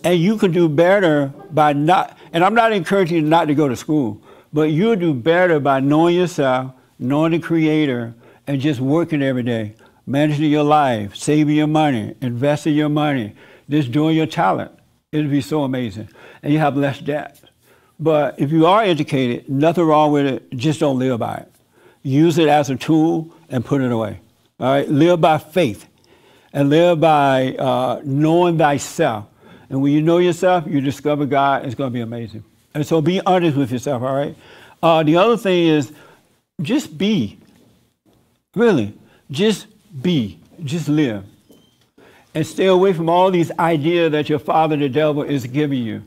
Speaker 1: And you can do better by not, and I'm not encouraging you not to go to school, but you'll do better by knowing yourself, knowing the Creator, and just working every day, managing your life, saving your money, investing your money, just doing your talent. It'll be so amazing. And you have less debt. But if you are educated, nothing wrong with it, just don't live by it. Use it as a tool and put it away. All right? Live by faith and live by knowing thyself. And when you know yourself, you discover God. It's going to be amazing. And so be honest with yourself, all right? The other thing is just be. Really, just be. Just live. And stay away from all these ideas that your father, the devil, is giving you.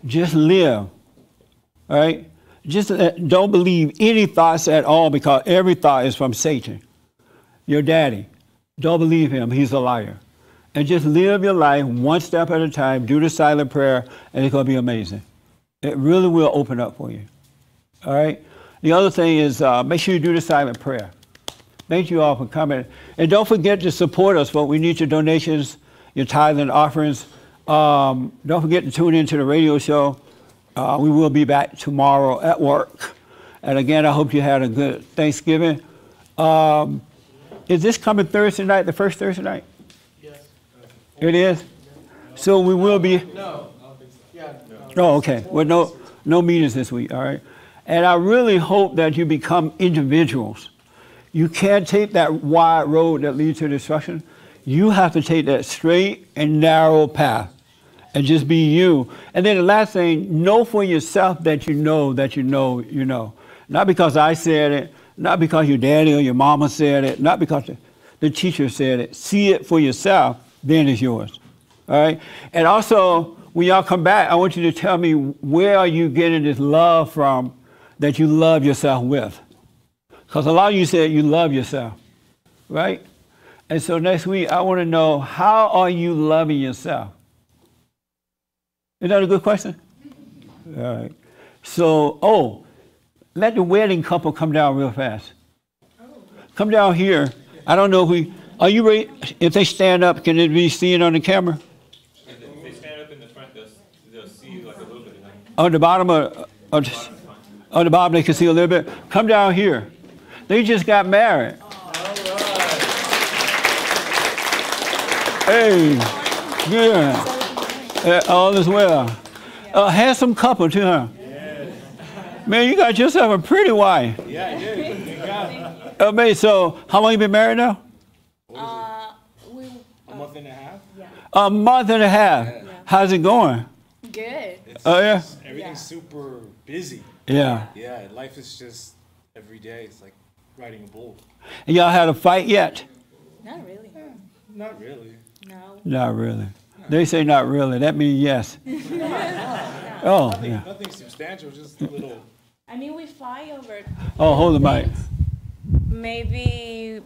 Speaker 1: Just live, all right? Just don't believe any thoughts at all because every thought is from Satan, your daddy. Don't believe him. He's a liar. And just live your life one step at a time. Do the silent prayer, and it's going to be amazing. It really will open up for you. All right? The other thing is make sure you do the silent prayer. Thank you all for coming. And don't forget to support us, folks. We need your donations, your tithes and offerings. Don't forget to tune into the radio show. We will be back tomorrow at work. And again, I hope you had a good Thanksgiving. Is this coming Thursday night, the first Thursday night? It is? So we will be... No, I don't think so. Yeah, no. Oh, okay. Well, no meetings this week, all right? And I really hope that you become individuals. You can't take that wide road that leads to destruction. You have to take that straight and narrow path and just be you. And then the last thing, know for yourself that you know that you know you know. Not because I said it, not because your daddy or your mama said it, not because the teacher said it. See it for yourself. Then it's yours, all right? And also, when y'all come back, I want you to tell me where are you getting this love from that you love yourself with? Because a lot of you said you love yourself, right? And so next week, I want to know, how are you loving yourself? Is that a good question? All right. So, let the wedding couple come down real fast. Come down here. I don't know if are you ready? If they stand up, can it be seen on the camera?
Speaker 13: If they stand up in the front, they'll see like a little bit.
Speaker 1: On the bottom on the bottom, they can see a little bit. Come down here. They just got married. Hey, yeah. All is well. Handsome couple too, huh? Man, you got yourself a pretty wife.
Speaker 2: Yeah, I did. You got it.
Speaker 1: Amazing. So, how long you been married now?
Speaker 2: A month and a half? Yeah.
Speaker 1: A month and a half. Yeah. How's it going?
Speaker 2: Good.
Speaker 1: Oh, yeah?
Speaker 2: Everything's super busy.
Speaker 1: Yeah.
Speaker 2: Yeah, life is just every day. It's like riding a bull.
Speaker 1: And y'all had a fight yet?
Speaker 2: Not really. Not really. No.
Speaker 1: Not really. They say not really. That means yes. Oh, yeah.
Speaker 2: Nothing substantial, just a little.
Speaker 4: I mean, we fight over.
Speaker 1: Oh, hold the mic.
Speaker 4: Maybe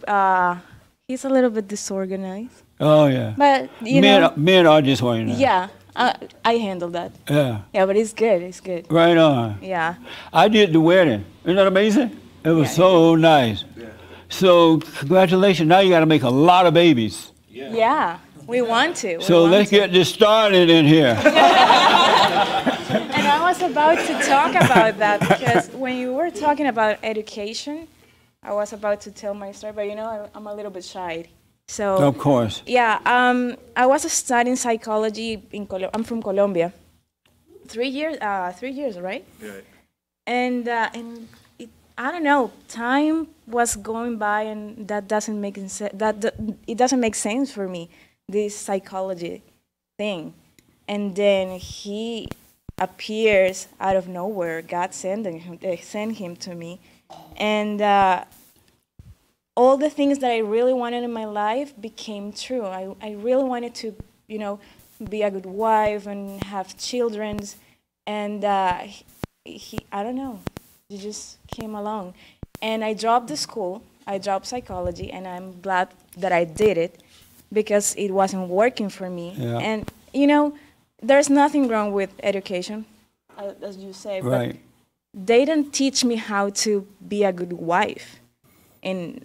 Speaker 4: he's a little bit disorganized.
Speaker 1: Oh, yeah.
Speaker 4: But, you know.
Speaker 1: Men are disorganized.
Speaker 4: Yeah, I handle that.
Speaker 1: Yeah.
Speaker 4: Yeah, but it's good. It's good.
Speaker 1: Right on.
Speaker 4: Yeah.
Speaker 1: I did the wedding. Isn't that amazing? It was so nice. Yeah. So, congratulations. Now you got to make a lot of babies.
Speaker 4: Yeah, we want to.
Speaker 1: So let's get this started in here.
Speaker 4: And I was about to talk about that because when you were talking about education, I was about to tell my story, but you know, I'm a little bit shy. So
Speaker 1: of course.
Speaker 4: Yeah, I was studying psychology in I'm from Colombia. 3 years, right?
Speaker 13: Right.
Speaker 4: And I don't know, time was going by, and that doesn't make sense. It doesn't make sense for me, this psychology thing. And then he appears out of nowhere. God sent him to me, and all the things that I really wanted in my life became true. I really wanted to, be a good wife and have children, and he I don't know. It just came along. And I dropped the school, I dropped psychology, and I'm glad that I did it because it wasn't working for me.
Speaker 1: Yeah.
Speaker 4: And, there's nothing wrong with education, as you say,
Speaker 1: Right.
Speaker 4: but they didn't teach me how to be a good wife in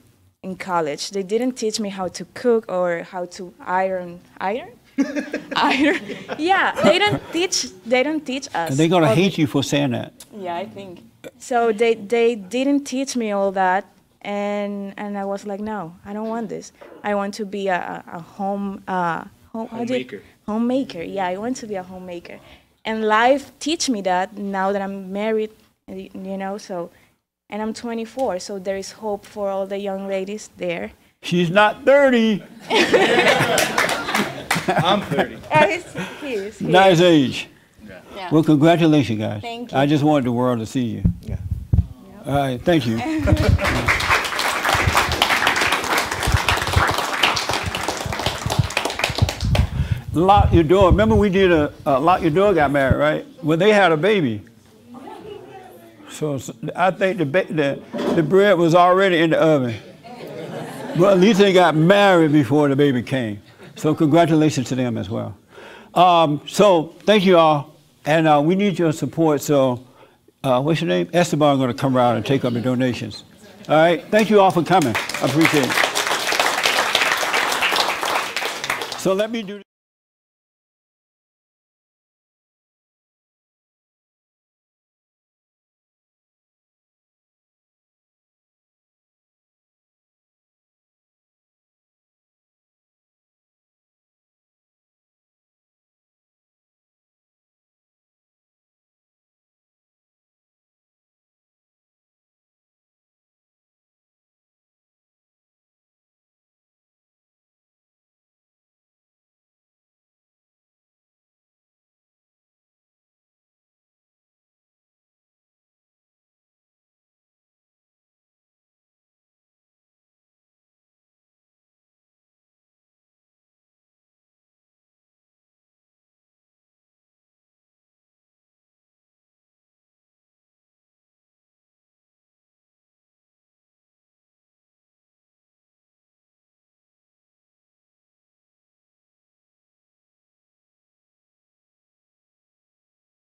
Speaker 4: college. They didn't teach me how to cook or how to iron? Iron? Yeah, they don't teach us.
Speaker 1: And they're going to hate you for saying that.
Speaker 4: Yeah, I think. So they didn't teach me all that, and I was like, no, I don't want this. I want to be a homemaker. Yeah, I want to be a homemaker. And life teach me that now that I'm married, so, and I'm 24, so there is hope for all the young ladies there.
Speaker 1: She's not 30.
Speaker 2: I'm 30.
Speaker 4: He is.
Speaker 1: Nice age.
Speaker 4: Yeah.
Speaker 1: Well, congratulations, guys.
Speaker 4: Thank you.
Speaker 1: I just wanted the world to see you.
Speaker 2: Yeah.
Speaker 1: All right, thank you. Lock Your Door. Remember we did a Lock Your Door got married, right? Well, they had a baby. So I think the bread was already in the oven. But at least they got married before the baby came. So congratulations to them as well. So thank you all. And we need your support. So what's your name? Esteban going to come around and take up the donations. All right. Thank you all for coming. I appreciate it. So let me do